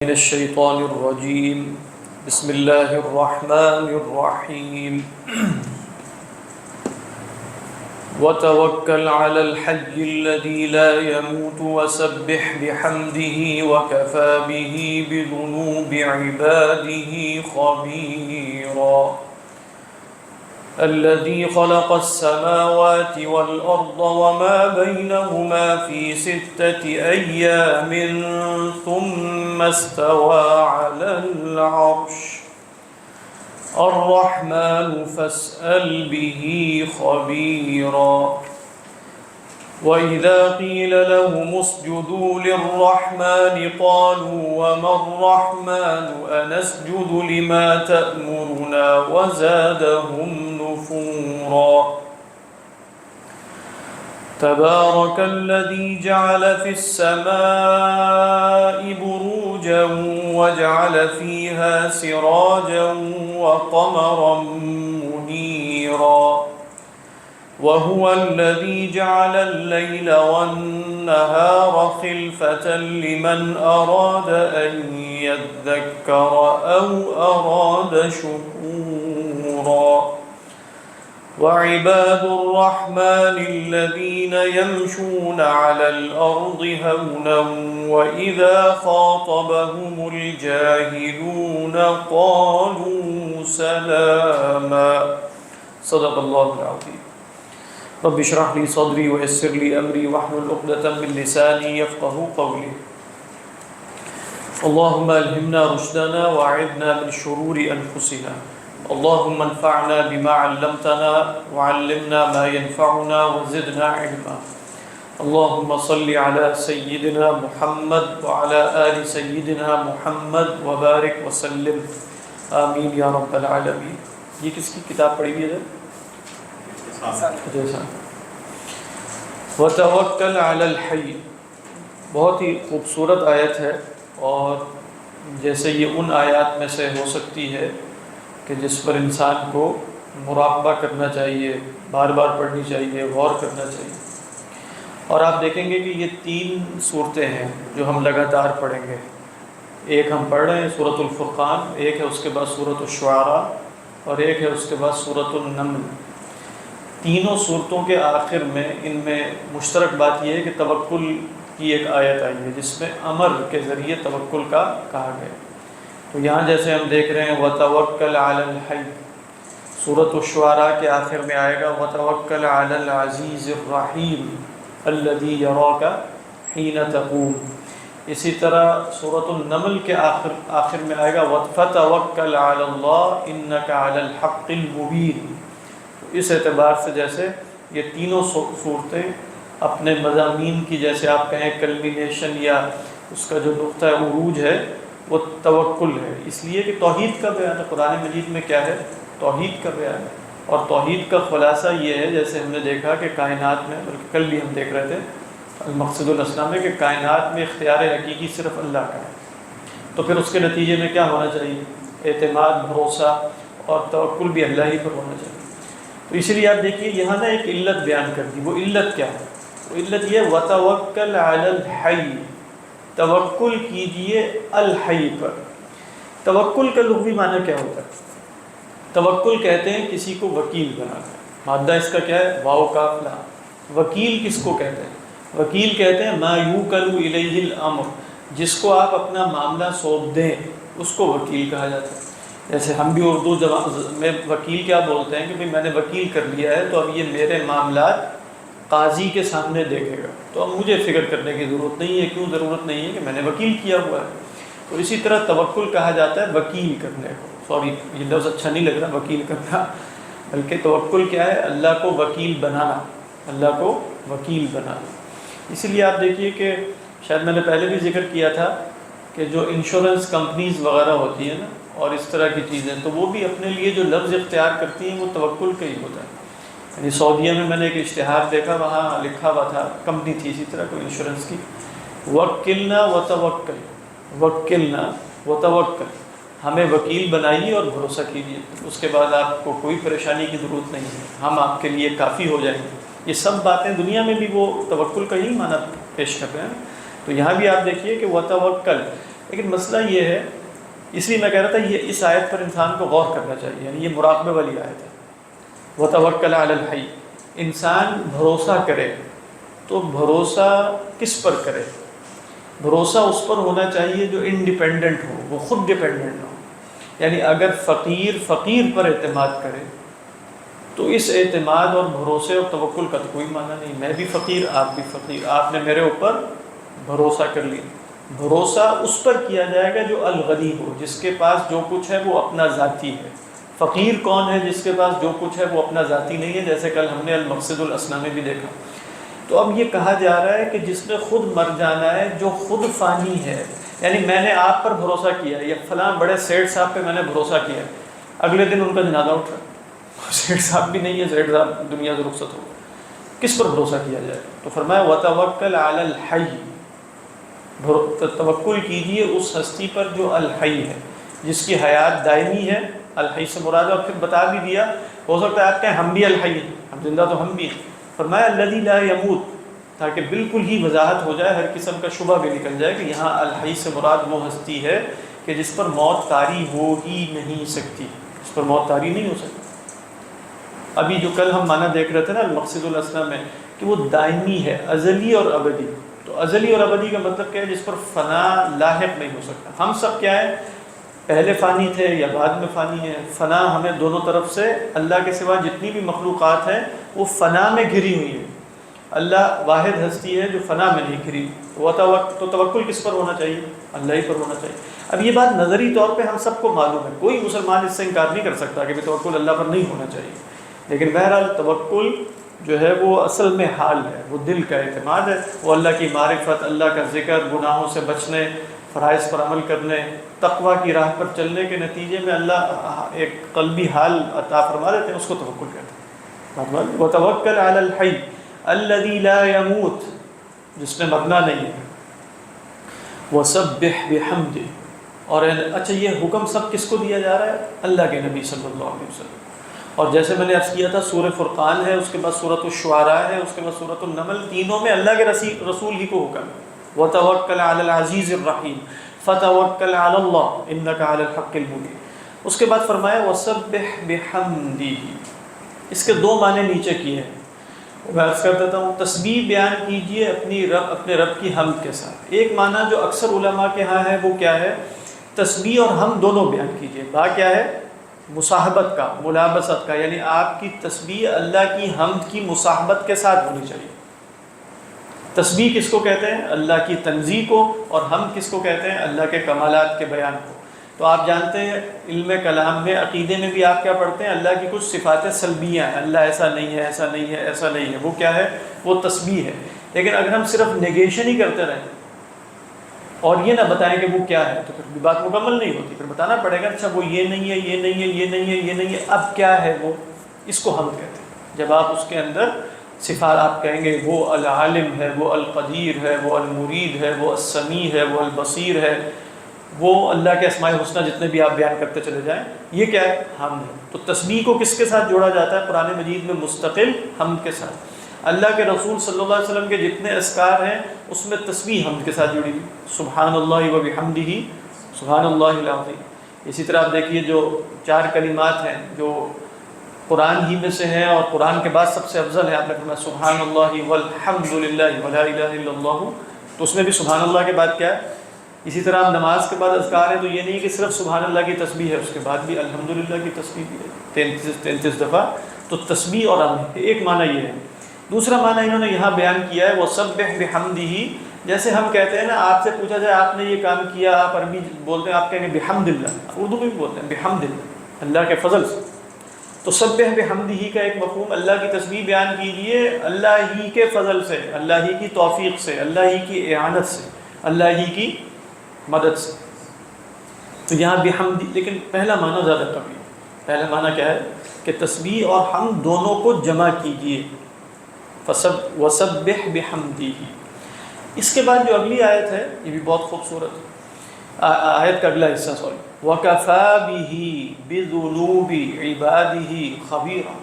من الشيطان الرجيم بسم الله الرحمن الرحيم وتوكل على الحي الذي لا يموت وسبح بحمده وكفى به بذنوب عباده خبيرا الذي خلق السماوات والأرض وما بينهما في 6 أيام ثم استوى على العرش الرحمن فاسأل به خبيرا وإذا قيل لهم اسجدوا للرحمن قالوا وما الرحمن أنسجد لما تأمرنا وزادهم نفورا تبارك الذي جعل في السماء بروجا وجعل فيها سراجا وقمرا منيرا وهو الذي جعل الليل والنهار خلفة لمن أراد أن يذكر أو أراد شكورا وعباد الرحمن الذين يمشون على الأرض هونا وإذا خاطبهم الجاهلون قالوا سلاما صدق الله العظيم رب اشرح لي صدري ويسر لي أمري واحلل عقدة من لساني يفقهوا قولي اللهم ألهمنا رشدنا وأعذنا من شرور أنفسنا اللهم انفعنا بما علمتنا وعلمنا ما ينفعنا وزدنا علما اللهم صل على سيدنا محمد وعلى آل سيدنا محمد وبارك وسلم آمین یا رب العالمین. یہ کس کی کتاب پڑھی ہوئی ہے؟ وَتَوَكَّلْ عَلَى الْحَيِّ. بہت ہی خوبصورت آیت ہے اور جیسے یہ ان آیات میں سے ہو سکتی ہے کہ جس پر انسان کو مراقبہ کرنا چاہیے، بار بار پڑھنی چاہیے، غور کرنا چاہیے. اور آپ دیکھیں گے کہ یہ 3 صورتیں ہیں جو ہم لگاتار پڑھیں گے. ایک ہم پڑھ رہے ہیں سورۃ الفرقان، ایک ہے اس کے بعد سورۃ الشعراء اور ایک ہے اس کے بعد سورۃ النمل. تینوں صورتوں کے آخر میں ان میں مشترک بات یہ ہے کہ توکل کی ایک آیت آئی ہے جس میں امر کے ذریعے توکل کا کہا گیا. تو یہاں جیسے ہم دیکھ رہے ہیں وَتَوَكَّلْ عَلَى الْحَيِّ، سورۃ الشعراء کے آخر میں آئے گا وَتَوَكَّلْ عَلَى الْعَزِيزِ الرَّحِيمِ الَّذِي يَرَاكَ حِينَ تَقُومُ. اسی طرح سورۃ النمل کے آخر میں آئے گا فَتَوَكَّلْ عَلَى اللَّهِ إِنَّكَ عَلَى الْحَقِّ الْمُبِينِ. تو اس اعتبار سے جیسے یہ تینوں صورتیں اپنے مضامین کی جیسے آپ کہیں کلمینیشن یا اس کا جو نقطہ عروج ہے وہ توکل ہے، اس لیے کہ توحید کا بیان ہے. قرآن مجید میں کیا ہے؟ توحید کا بیان ہے. اور توحید کا خلاصہ یہ ہے جیسے ہم نے دیکھا کہ کائنات میں، بلکہ کل بھی ہم دیکھ رہے تھے المقصد الاسلام میں، کہ کائنات میں اختیار حقیقی صرف اللہ کا ہے. تو پھر اس کے نتیجے میں کیا ہونا چاہیے؟ اعتماد، بھروسہ اور توکل بھی اللہ ہی پر ہونا چاہیے. تو اسی لیے آپ دیکھیے یہاں نا ایک علت بیان کر دی. وہ علت کیا ہے؟ وہ علت یہ وَتَوَكَّلْ عَلَى الْحَيِّ، توکل کیجئے الحی پر. توکل کا لغوی معنی کیا ہوتا ہے؟ توکل کہتے ہیں کسی کو وکیل بنانا. مادہ اس کا کیا ہے؟ واو کاف لام. وکیل کس کو کہتے ہیں؟ وکیل کہتے ہیں ما یوکل الیہ الامر، جس کو آپ اپنا معاملہ سونپ دیں اس کو وکیل کہا جاتا ہے. جیسے ہم بھی اردو میں وکیل کیا بولتے ہیں کہ بھئی میں نے وکیل کر لیا ہے تو اب یہ میرے معاملات قاضی کے سامنے دیکھے گا، تو اب مجھے فکر کرنے کی ضرورت نہیں ہے. کیوں ضرورت نہیں ہے؟ کہ میں نے وکیل کیا ہوا ہے. تو اسی طرح توکل کہا جاتا ہے وکیل کرنے کو. سوری یہ لفظ اچھا نہیں لگ رہا وکیل کرنا، بلکہ توکل کیا ہے؟ اللہ کو وکیل بنانا، اللہ کو وکیل بنانا. اسی لیے آپ دیکھیے کہ شاید میں نے پہلے بھی ذکر کیا تھا کہ جو انشورنس کمپنیز وغیرہ ہوتی ہیں نا اور اس طرح کی چیزیں، تو وہ بھی اپنے لیے جو لفظ اختیار کرتی ہیں وہ توکل کا ہی ہوتا ہے. یعنی سعودیہ میں نے ایک اشتہار دیکھا، وہاں لکھا ہوا تھا، کمپنی تھی اسی طرح کوئی انشورنس کی، وکلنا وتوکل، وکلنا وتوکل، ہمیں وکیل بنائیے اور بھروسہ کیجیے، اس کے بعد آپ کو کوئی پریشانی کی ضرورت نہیں ہے، ہم آپ کے لیے کافی ہو جائیں گے. یہ سب باتیں دنیا میں بھی وہ توکل کا ہی معنی پیش کر رہے ہیں. تو یہاں بھی آپ دیکھیے کہ وتوکل لیکن مسئلہ یہ ہے، اس لیے میں کہہ رہا تھا یہ اس آیت پر انسان کو غور کرنا چاہیے، یعنی یہ مراقبے والی آیت ہے۔ وَتَوَكَّلْ عَلَى الْحَيِّ، انسان بھروسہ کرے تو بھروسہ کس پر کرے؟ بھروسہ اس پر ہونا چاہیے جو انڈیپینڈنٹ ہو، وہ خود ڈیپینڈنٹ ہو۔ یعنی اگر فقیر پر اعتماد کرے تو اس اعتماد اور بھروسے اور توکل کا تو کوئی معنی نہیں۔ میں بھی فقیر، آپ بھی فقیر، آپ نے میرے اوپر بھروسہ کر لیا۔ بھروسہ اس پر کیا جائے گا جو الغنی ہو، جس کے پاس جو کچھ ہے وہ اپنا ذاتی ہے۔ فقیر کون ہے؟ جس کے پاس جو کچھ ہے وہ اپنا ذاتی نہیں ہے، جیسے کل ہم نے المقصد الاسنیٰ میں بھی دیکھا۔ تو اب یہ کہا جا رہا ہے کہ جس نے خود مر جانا ہے، جو خود فانی ہے، یعنی میں نے آپ پر بھروسہ کیا یا فلاں بڑے سیٹھ صاحب پہ میں نے بھروسہ کیا، اگلے دن ان کا جنازہ اٹھا، سیٹھ صاحب بھی نہیں ہے، سیٹھ صاحب دنیا سے رخصت ہو، کس پر بھروسہ کیا جائے؟ تو فرمایا وَتَوَكَّلْ عَلَى الْحَيِّ، توکل کیجیے اس ہستی پر جو الحی ہے، جس کی حیات دائمی ہے۔ الحی سے مراد ہے، اور پھر بتا بھی دیا، ہو سکتا ہے آپ کہیں ہم بھی الحی ہیں، ہم زندہ تو ہم بھی ہیں۔ فرمایا الذی لا یموت، تاکہ بالکل ہی وضاحت ہو جائے، ہر قسم کا شبہ بھی نکل جائے کہ یہاں الحی سے مراد وہ ہستی ہے کہ جس پر موت طاری ہو ہی نہیں سکتی، اس پر موت طاری نہیں ہو سکتی۔ ابھی جو کل ہم معنی دیکھ رہے تھے نا المقصد الاسنیٰ میں، کہ وہ دائمی ہے، ازلی اور ابدی۔ تو ازلی اور ابدی کا مطلب کیا ہے؟ جس پر فنا لاحق نہیں ہو سکتا۔ ہم سب کیا ہے؟ پہلے فانی تھے یا بعد میں فانی ہے۔ فنا ہمیں دونوں طرف سے، اللہ کے سوا جتنی بھی مخلوقات ہیں وہ فنا میں گھری ہوئی ہیں، اللہ واحد ہستی ہے جو فنا میں نہیں گھری۔ تو توکل کس پر ہونا چاہیے؟ اللہ ہی پر ہونا چاہیے۔ اب یہ بات نظری طور پہ ہم سب کو معلوم ہے، کوئی مسلمان اس سے انکار نہیں کر سکتا کہ توکل اللہ پر نہیں ہونا چاہیے، لیکن بہرحال توکل جو ہے وہ اصل میں حال ہے، وہ دل کا اعتماد ہے، وہ اللہ کی معرفت، اللہ کا ذکر، گناہوں سے بچنے، فرائض پر عمل کرنے، تقوی کی راہ پر چلنے کے نتیجے میں اللہ ایک قلبی حال عطا فرما دیتے ہیں، اس کو توکل کہتے ہیں۔ وَتَوَكَّلْ عَلَى الْحَيِّ الَّذِي لَا يَمُوتُ، جس نے مرنا نہیں ہے۔ وَسَبِّحْ بِحَمْدِهِ، اور اچھا یہ حکم سب کس کو دیا جا رہا ہے؟ اللہ کے نبی صلی اللہ علیہ وسلم۔ اور جیسے میں نے عرض کیا تھا، سورہ فرقان ہے، اس کے بعد سورۃ الشعراء ہے، اس کے بعد سورۃ النمل، تینوں میں اللہ کے رسول ہی کو حکم ہے۔ وَتَوَكَّلْ عَلَى الْعَزِيزِ الرَّحِيمِ فَتَوَكَّلْ عَلَى اللَّهِ إِنَّكَ عَلَى الْحَقِّ الْمُبِينِ۔ اس کے بعد فرمایا وَسَبِّحْ بِحَمْدِهِ، اس کے دو معنی نیچے کیے ہیں، میں عرض کر دیتا ہوں۔ تسبیح بیان کیجئے اپنے رب کی حمد کے ساتھ۔ ایک معنی جو اکثر علماء کے ہاں ہے وہ کیا ہے؟ تسبیح اور حمد دونوں بیان کیجئے۔ با کیا ہے؟ مصاحبت کا، ملابست کا، یعنی آپ کی تسبیح اللہ کی حمد کی مصاحبت کے ساتھ ہونی چاہیے۔ تسبیح کس کو کہتے ہیں؟ اللہ کی تنزیہ کو، اور حمد کس کو کہتے ہیں؟ اللہ کے کمالات کے بیان کو۔ تو آپ جانتے ہیں علم کلام میں، عقیدے میں بھی آپ کیا پڑھتے ہیں؟ اللہ کی کچھ صفات سلبیہ ہیں، اللہ ایسا نہیں ہے، ایسا نہیں ہے، ایسا نہیں ہے، وہ کیا ہے؟ وہ تسبیح ہے۔ لیکن اگر ہم صرف نیگیشن ہی کرتے رہیں اور یہ نہ بتائیں کہ وہ کیا ہے، تو پھر بھی بات مکمل نہیں ہوتی۔ پھر بتانا پڑے گا اچھا وہ یہ نہیں ہے، یہ نہیں ہے، یہ نہیں ہے، یہ نہیں ہے، اب کیا ہے وہ؟ اس کو حمد کہتے ہیں۔ جب آپ اس کے اندر صفات آپ کہیں گے وہ العالم ہے، وہ القدیر ہے، وہ المرید ہے، وہ السمیع ہے، وہ البصیر ہے، وہ اللہ کے اسماء الحسنی جتنے بھی آپ بیان کرتے چلے جائیں، یہ کیا ہے؟ حمد ہے۔ تو تسبیح کو کس کے ساتھ جوڑا جاتا ہے قرآن مجید میں؟ مستقل حمد کے ساتھ۔ اللہ کے رسول صلی اللہ علیہ وسلم کے جتنے اذکار ہیں اس میں تسبیح حمد کے ساتھ جڑی ہوئی، سبحان اللہ و بحمدہ سبحان اللہ العظیم۔ اسی طرح آپ دیکھیے جو 4 کلمات ہیں جو قرآن ہی میں سے ہیں اور قرآن کے بعد سب سے افضل ہے، آپ نے فرمایا سبحان اللہ والحمد للہ ولا الہ الا اللہ، تو اس میں بھی سبحان اللہ کے بعد کیا ہے؟ اسی طرح نماز کے بعد اذکار ہے، تو یہ نہیں کہ صرف سبحان اللہ کی تسبیح ہے، اس کے بعد بھی الحمدللہ کی تسبیح بھی ہے 33 دفعہ۔ تو تسبیح اور حمد ایک معنی یہ ہے۔ دوسرا معنی انہوں نے یہاں بیان کیا ہے وَسَبِّحْ بِحَمْدِهِ، جیسے ہم کہتے ہیں نا، آپ سے پوچھا جائے آپ نے یہ کام کیا، آپ عربی بولتے ہیں، آپ کہیں گے بحمد اللہ، اردو میں بھی بولتے ہیں بحمد اللہ، اللہ کے فضل سے۔ تو سبح بحمدہ کا ایک مفہوم، اللہ کی تسبیح بیان کیجئے اللہ ہی کے فضل سے، اللہ ہی کی توفیق سے، اللہ ہی کی اعانت سے، اللہ ہی کی مدد سے۔ تو یہاں بحمد، لیکن پہلا معنی زیادہ قوی ہے۔ پہلا معنی کیا ہے کہ تسبیح اور حمد دونوں کو جمع کیجئے، وَسَبِّحْ بِحَمْدِهِ۔ اس کے بعد جو اگلی آیت ہے یہ بھی بہت خوبصورت ہے، آیت کا اگلا حصہ وَكَفَى بِهِ بِذُنُوبِ عِبَادِهِ خَبِيرًا۔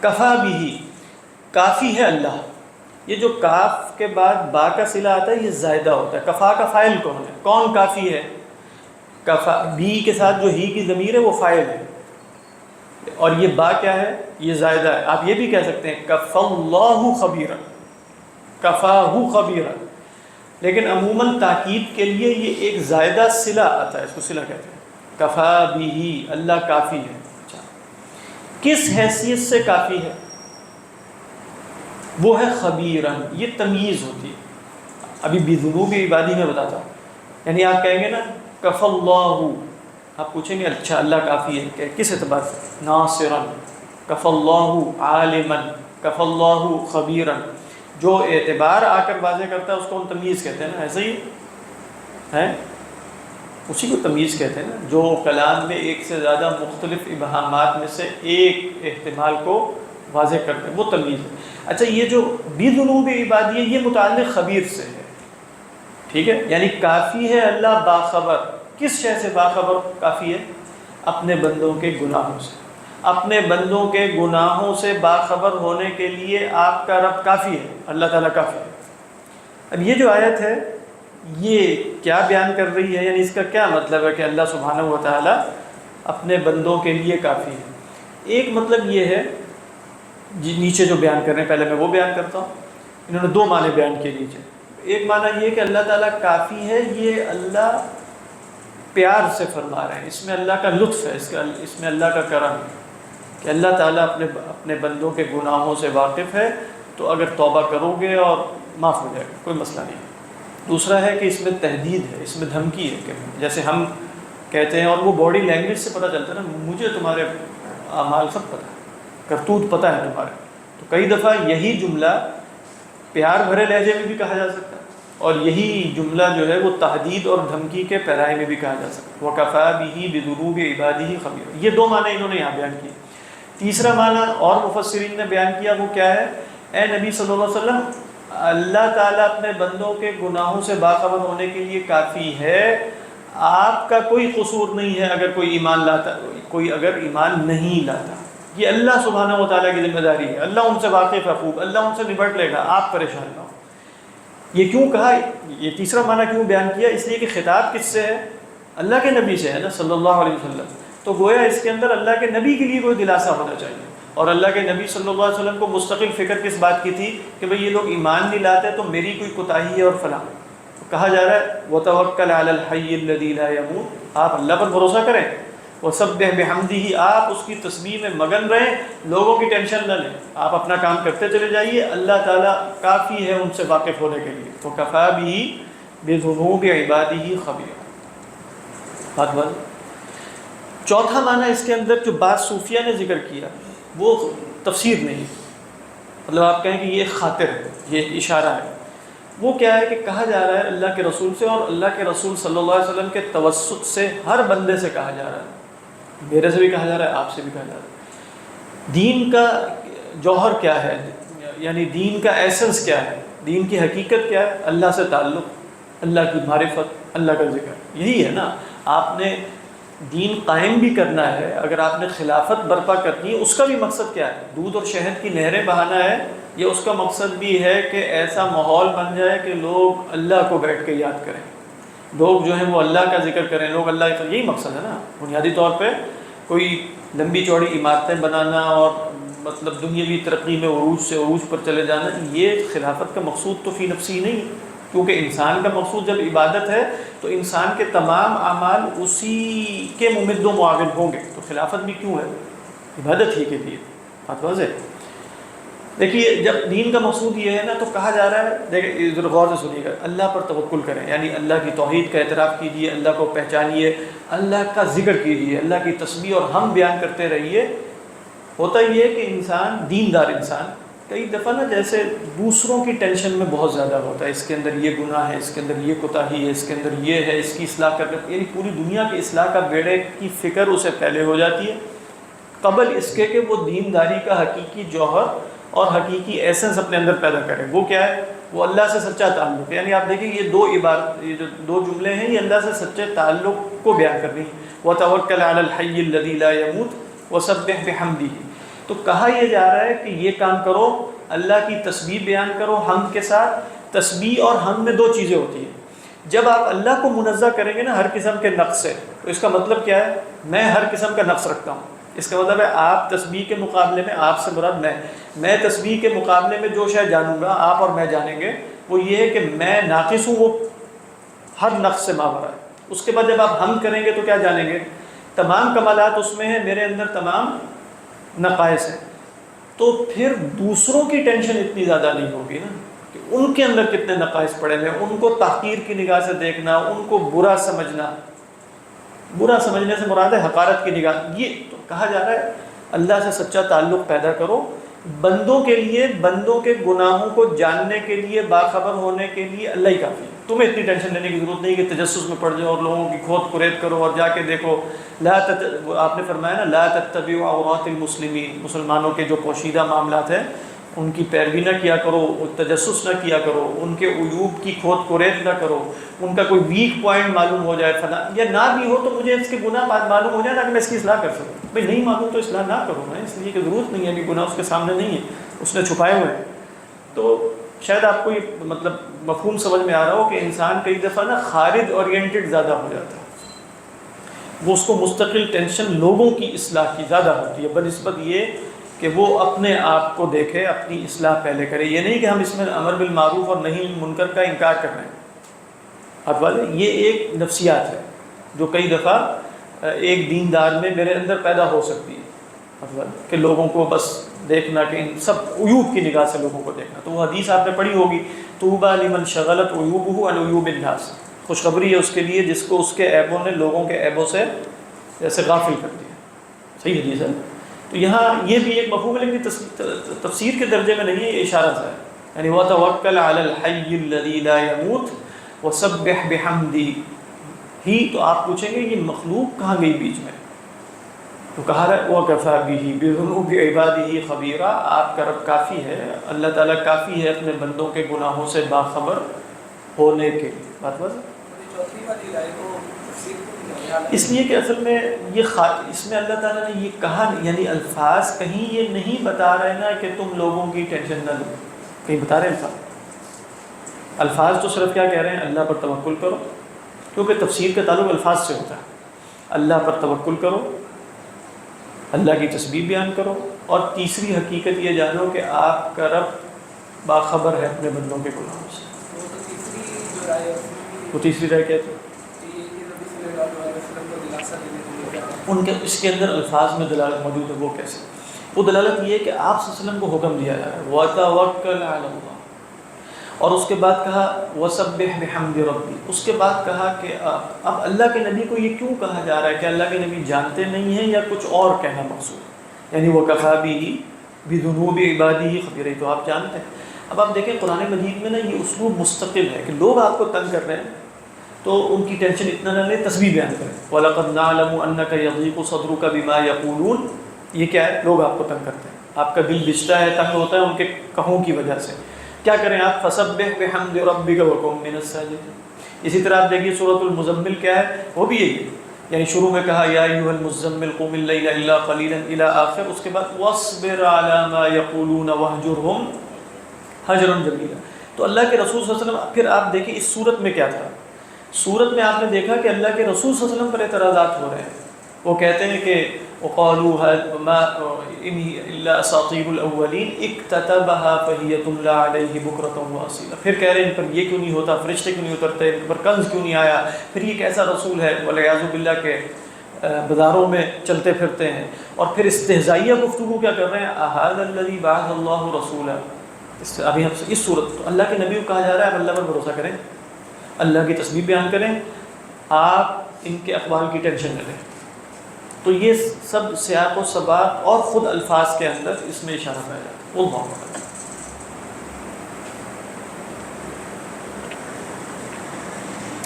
کفا بھی، کافی ہے اللہ، یہ جو کاف کے بعد با کا صلہ آتا ہے یہ زائدہ ہوتا ہے. کفا کا فاعل کون ہے؟ کون کافی ہے؟ کفا بھی کے ساتھ جو ہی کی ضمیر ہے وہ فاعل ہے، اور یہ با کیا ہے؟ یہ زائدہ ہے. آپ یہ بھی کہہ سکتے ہیں کفا اللہ خبیرا، کفاہ خبیرا، لیکن عموماً تاکید کے لیے یہ ایک زائدہ صلہ آتا ہے، اس کو صلہ کہتے ہیں. کفا بھی، اللہ کافی ہے. اچھا، کس حیثیت سے کافی ہے؟ وہ ہے خبیرن، یہ تمییز ہوتی ہے. ابھی بذنوب عبادی میں بتاتا ہوں. یعنی آپ کہیں گے نا کف اللہ، آپ پوچھیں گے اچھا اللہ کافی ہے کہ کس اعتبار سے؟ ناصرن، کف اللہ عالمن، کف اللہ خبیرن. جو اعتبار آ کر واضح کرتا ہے اس کو ہم تمییز کہتے ہیں نا، ایسے ہی ہے، اسی کو تمییز کہتے ہیں نا. جو کلام میں ایک سے زیادہ مختلف ابہامات میں سے ایک احتمال کو واضح کرتے ہیں، وہ تمییز ہے. اچھا، یہ جو بذنوب عبادی ہے یہ متعلق خبیر سے ہے، ٹھیک ہے. یعنی کافی ہے اللہ باخبر. کس شے سے باخبر کافی ہے؟ اپنے بندوں کے گناہوں سے. اپنے بندوں کے گناہوں سے باخبر ہونے کے لیے آپ کا رب کافی ہے، اللہ تعالیٰ کافی ہے. اب یہ جو آیت ہے یہ کیا بیان کر رہی ہے؟ یعنی اس کا کیا مطلب ہے کہ اللہ سبحانہ و تعالیٰ اپنے بندوں کے لیے کافی ہے؟ ایک مطلب یہ ہے جی نیچے جو بیان کر رہے ہیں، پہلے میں وہ بیان کرتا ہوں. انہوں نے دو معنی بیان کیے نیچے. ایک معنی یہ کہ اللہ تعالیٰ کافی ہے، یہ اللہ پیار سے فرما رہے ہیں، اس میں اللہ کا لطف ہے، اس میں اللہ کا کرم ہے کہ اللہ تعالیٰ اپنے بندوں کے گناہوں سے واقف ہے، تو اگر توبہ کرو گے اور معاف ہو جائے گا، کوئی مسئلہ نہیں. دوسرا ہے کہ اس میں تہدید ہے، اس میں دھمکی ہے، کہ جیسے ہم کہتے ہیں، اور وہ باڈی لینگویج سے پتہ چلتا ہے نا، مجھے تمہارے اعمال سب پتہ ہے، کرتوت پتہ ہے تمہارے. تو کئی دفعہ یہی جملہ پیار بھرے لہجے میں بھی کہا جا سکتا ہے، اور یہی جملہ جو ہے وہ تہدید اور دھمکی کے پیرائے میں بھی کہا جا سکتا ہے. وَكَفَىٰ بِهِ بِذُنُوبِ عِبَادِهِ خَبِيرًا. یہ دو معنی انہوں نے یہاں بیان کیے. تیسرا معنی اور مفسرین نے بیان کیا، وہ کیا ہے؟ اے نبی صلی اللہ علیہ وسلم، اللہ تعالیٰ اپنے بندوں کے گناہوں سے باخبر ہونے کے لیے کافی ہے. آپ کا کوئی قصور نہیں ہے اگر کوئی ایمان لاتا، کوئی اگر ایمان نہیں لاتا. یہ اللہ سبحانہ و تعالیٰ کی ذمہ داری ہے، اللہ ان سے واقف ہے خوب، اللہ ان سے نبٹ لے گا، آپ پریشان نہ ہو. یہ کیوں کہا؟ یہ تیسرا معنی کیوں بیان کیا؟ اس لیے کہ خطاب کس سے ہے؟ اللہ کے نبی سے ہے نا، صلی اللہ علیہ وسلم. تو گویا اس کے اندر اللہ کے نبی کے لیے کوئی دلاسا ہونا چاہیے. اور اللہ کے نبی صلی اللہ علیہ وسلم کو مستقل فکر کس بات کی تھی؟ کہ بھئی یہ لوگ ایمان نہیں لاتے تو میری کوئی کوتاہی ہے اور فلاں. کہا جا رہا ہے وَتَوَكَّلْ عَلَى الْحَيِّ الَّذِي لَا يَمُوتُ، آپ اللہ پر بھروسہ کریں. وَسَبِّحْ بِحَمْدِهِ، آپ اس کی تسبیح میں مگن رہیں، لوگوں کی ٹینشن نہ لیں، آپ اپنا کام کرتے چلے جائیے. اللہ تعالیٰ کافی ہے ان سے واقف ہونے کے لیے. وَكَفَىٰ بِهِ بِذُنُوبِ عِبَادِهِ خَبِيرًا. بات بات. چوتھا معنی اس کے اندر جو بات صوفیہ نے ذکر کیا وہ تفسیر نہیں، مطلب آپ کہیں کہ یہ خاطر ہے، یہ اشارہ ہے. وہ کیا ہے کہ کہا جا رہا ہے اللہ کے رسول سے، اور اللہ کے رسول صلی اللہ علیہ وسلم کے توسط سے ہر بندے سے کہا جا رہا ہے. میرے سے بھی کہا جا رہا ہے، آپ سے بھی کہا جا رہا ہے. دین کا جوہر کیا ہے؟ یعنی دین کا ایسنس کیا ہے؟ دین کی حقیقت کیا ہے؟ اللہ سے تعلق، اللہ کی معرفت، اللہ کا ذکر. یہی ہے نا. آپ نے دین قائم بھی کرنا ہے، اگر آپ نے خلافت برپا کرنی ہے، اس کا بھی مقصد کیا ہے؟ دودھ اور شہد کی نہریں بہانا ہے؟ یہ اس کا مقصد بھی ہے کہ ایسا ماحول بن جائے کہ لوگ اللہ کو بیٹھ کے یاد کریں، لوگ جو ہیں وہ اللہ کا ذکر کریں، لوگ اللہ کا. یہی مقصد ہے نا بنیادی طور پہ. کوئی لمبی چوڑی عمارتیں بنانا اور مطلب دنیاوی ترقی میں عروج سے عروج پر چلے جانا، یہ خلافت کا مقصود تو فی نفسی نہیں. کیونکہ انسان کا مقصود جب عبادت ہے تو انسان کے تمام اعمال اسی کے ممد و معاون ہوں گے. تو خلافت بھی کیوں ہے؟ عبادت ہی کے لیے. بات واضح. دیکھیے جب دین کا مقصود یہ ہے نا، تو کہا جا رہا ہے، دیکھیں ذرا غور سے سنیے گا، اللہ پر توکل کریں، یعنی اللہ کی توحید کا اعتراف کیجیے، اللہ کو پہچانیے، اللہ کا ذکر کیجیے، اللہ کی تسبیح اور ہم بیان کرتے رہیے. ہوتا یہ ہے کہ انسان، دیندار انسان کئی دفعہ نا جیسے دوسروں کی ٹینشن میں بہت زیادہ ہوتا ہے، اس کے اندر یہ گناہ ہے، اس کے اندر یہ کوتاہی ہے، اس کے اندر یہ ہے، اس کی اصلاح کرنا، یعنی پوری دنیا کی اصلاح کا بیڑے کی فکر اسے پہلے ہو جاتی ہے قبل اس کے کہ وہ دینداری کا حقیقی جوہر اور حقیقی ایسنس اپنے اندر پیدا کرے. وہ کیا ہے؟ وہ اللہ سے سچا تعلق ہے. یعنی آپ دیکھیں یہ یہ جو دو جملے ہیں، یہ اللہ سے سچے تعلق کو بیان کر رہی ہیں. وَتَوَكَّلْ عَلَى الْحَيِّ الَّذِي لَا يَمُوتُ وَسَبِّحْ بِحَمْدِهِ. تو کہا یہ جا رہا ہے کہ یہ کام کرو اللہ کی تسبیح بیان کرو حمد کے ساتھ. تسبیح اور حمد میں دو چیزیں ہوتی ہیں. جب آپ اللہ کو منزہ کریں گے نا ہر قسم کے نقص سے، تو اس کا مطلب کیا ہے؟ میں ہر قسم کا نقص رکھتا ہوں. اس کا مطلب ہے آپ تسبیح کے مقابلے میں، آپ سے مراد میں تسبیح کے مقابلے میں جو شے جانوں گا آپ اور میں جانیں گے وہ یہ ہے کہ میں ناقص ہوں، وہ ہر نقص سے ماورا ہے. اس کے بعد جب آپ حمد کریں گے تو کیا جانیں گے؟ تمام کمالات اس میں ہیں، میرے اندر تمام نقائص ہیں. تو پھر دوسروں کی ٹینشن اتنی زیادہ نہیں ہوگی نا کہ ان کے اندر کتنے نقائص پڑے ہوئے ہیں، ان کو تحقیر کی نگاہ سے دیکھنا، ان کو برا سمجھنا. برا سمجھنے سے مراد ہے حقارت کی نگاہ. یہ تو کہا جا رہا ہے اللہ سے سچا تعلق پیدا کرو. بندوں کے لیے، بندوں کے گناہوں کو جاننے کے لیے، باخبر ہونے کے لیے اللہ ہی کافی ہے. تمہیں اتنی ٹینشن لینے کی ضرورت نہیں کہ تجسس میں پڑ جاؤ اور لوگوں کی کھود کرید کرو اور جا کے دیکھو. آپ نے فرمایا نا لا تتبعوا عورات المسلمین، مسلمانوں کے جو پوشیدہ معاملات ہیں ان کی پیروی نہ کیا کرو، تجسس نہ کیا کرو، ان کے عیوب کی کھود کرید نہ کرو. ان کا کوئی ویک پوائنٹ معلوم ہو جائے فلاں، یا نہ بھی ہو تو مجھے اس کے گناہ معلوم ہو جائے تاکہ میں اس کی اصلاح کر سکوں. بھائی نہیں معلوم تو اصلاح نہ کرو نا، اس لیے کہ ضرورت نہیں ہے کہ گناہ اس کے سامنے نہیں ہے، اس نے چھپائے ہوئے ہیں. تو شاید آپ کو یہ مطلب مفہوم سمجھ میں آ رہا ہو کہ انسان کئی دفعہ نا خارج اورینٹڈ زیادہ ہو جاتا ہے. وہ اس کو مستقل ٹینشن لوگوں کی اصلاح کی زیادہ ہوتی ہے بنسبت یہ کہ وہ اپنے آپ کو دیکھے، اپنی اصلاح پہلے کرے. یہ نہیں کہ ہم اس میں امر بالمعروف اور نہی منکر کا انکار کر رہے ہیں. حد والے یہ ایک نفسیات ہے جو کئی دفعہ ایک دیندار میں میرے اندر پیدا ہو سکتی ہے. حد والے کہ لوگوں کو بس دیکھنا کہ ان سب عیوب کی نگاہ سے لوگوں کو دیکھنا. تو وہ حدیث آپ نے پڑھی ہوگی طوبیٰ لمن شغلت عیوبہ عن عیوب الناس، خوشخبری ہے اس کے لیے جس کو اس کے عیبوں نے لوگوں کے عیبوں سے جیسے غافل کر دیا. صحیح حدیث ہے. تو یہاں یہ بھی ایک مفہوم ہے لیکن تفسیر کے درجے میں نہیں ہے، یہ اشارہ ہے. یعنی وَتَوَكَّلْ عَلَى الْحَيِّ الَّذِي لَا يَمُوتُ وَسَبِّحْ بِحَمْدِهِ ہی. تو آپ پوچھیں گے یہ مخلوق کہاں گئی بیچ میں؟ تو کہا رہا ہے وَكَفَى بِهِ بِذُنُوبِ عِبَادِهِ خَبِيرًا، آپ کا رب کافی ہے، اللہ تعالیٰ کافی ہے اپنے بندوں کے گناہوں سے باخبر ہونے کے لیے. بات اس لیے کہ اصل میں یہ اس میں اللہ تعالیٰ نے یہ کہا، یعنی الفاظ کہیں یہ نہیں بتا رہے نا کہ تم لوگوں کی ٹینشن نہ لو. کہیں بتا رہے الفاظ تو صرف کیا کہہ رہے ہیں؟ اللہ پر توکل کرو، کیونکہ تفسیر کا تعلق الفاظ سے ہوتا ہے. اللہ پر توکل کرو، اللہ کی تسبیح بیان کرو، اور تیسری حقیقت یہ جانو کہ آپ کا رب باخبر ہے اپنے بندوں کے گناہوں سے. وہ تیسری رائے کیا تھی؟ ان کے اس کے اندر الفاظ میں دلالت موجود ہے. وہ کیسے؟ وہ دلالت یہ ہے کہ آپ صلی اللہ علیہ وسلم کو حکم دیا جا رہا ہے وَتَوَكَّلْ عَلَى اللَّهِ، اور اس کے بعد کہا وَسَبِّحْ بِحَمْدِ رَبِّ. اس کے بعد کہا کہ اب اللہ کے نبی کو یہ کیوں کہا جا رہا ہے کہ اللہ کے نبی جانتے نہیں ہیں یا کچھ اور کہنا مقصود ہے؟ یعنی وَكَفَى بِهِ بِذُنُوبِ عِبَادِهِ خَبِيرًا، تو آپ جانتے ہیں. اب آپ دیکھیں قرآن مجید میں نا یہ اسلوب مستقل ہے کہ لوگ آپ کو تنگ کر رہے ہیں تو ان کی ٹینشن اتنا نہ لیں، تسبیح بیان کریں. وَلَقَدْ نَعْلَمُ أَنَّكَ يَضِيقُ صَدْرُكَ بِمَا يَقُولُونَ. یہ کیا ہے؟ لوگ آپ کو تنگ کرتے ہیں، آپ کا دل بچتا ہے، تنگ ہوتا ہے ان کے کہوں کی وجہ سے. کیا کریں آپ؟ فَسَبِّحْ بِحَمْدِ رَبِّكَ وَكُن مِّنَ السَّاجِدِينَ. اسی طرح آپ دیکھیے سورۃ المزمل کیا ہے، وہ بھی یہی ہے. یعنی شروع میں کہا یا ایھا المزمل قم اللیل الا قلیلا الی آخر، اس کے بعد واصبر علی ما یقولون واہجرہم حجرا جمیلا. تو اللہ کے رسول صلی اللہ علیہ وسلم، پھر آپ دیکھیں اس صورت میں کیا تھا. صورت میں آپ نے دیکھا کہ اللہ کے رسول صلی اللہ علیہ وسلم پر اعتراضات ہو رہے ہیں. وہ کہتے ہیں کہ وقالوا ما ان الا اساطیر الاولین اکتتبها فهي تملى عليه بکرۃ واصیلا. پھر کہہ رہے ہیں ان پر یہ کیوں نہیں ہوتا، فرشتے کیوں نہیں اترتے، ان پر کنز کیوں نہیں آیا، پھر یہ کیسا رسول ہے والعیاذ باللہ کے بازاروں میں چلتے پھرتے ہیں. اور پھر استہزائیہ گفتگو کیا کر رہے ہیں، اھذا الذی بعث اللہ رسولا. ابھی ہم اس صورت تو اللہ کے نبی کو کہا جا رہا ہے آپ اللہ پر بھروسہ کریں، اللہ کی تسبیح بیان کریں، آپ ان کے اقوال کی ٹینشن نہ لیں. تو یہ سب سیاق و سباق اور خود الفاظ کے اندر اس میں اشارہ پایا جاتا ہے. اللہ اکبر.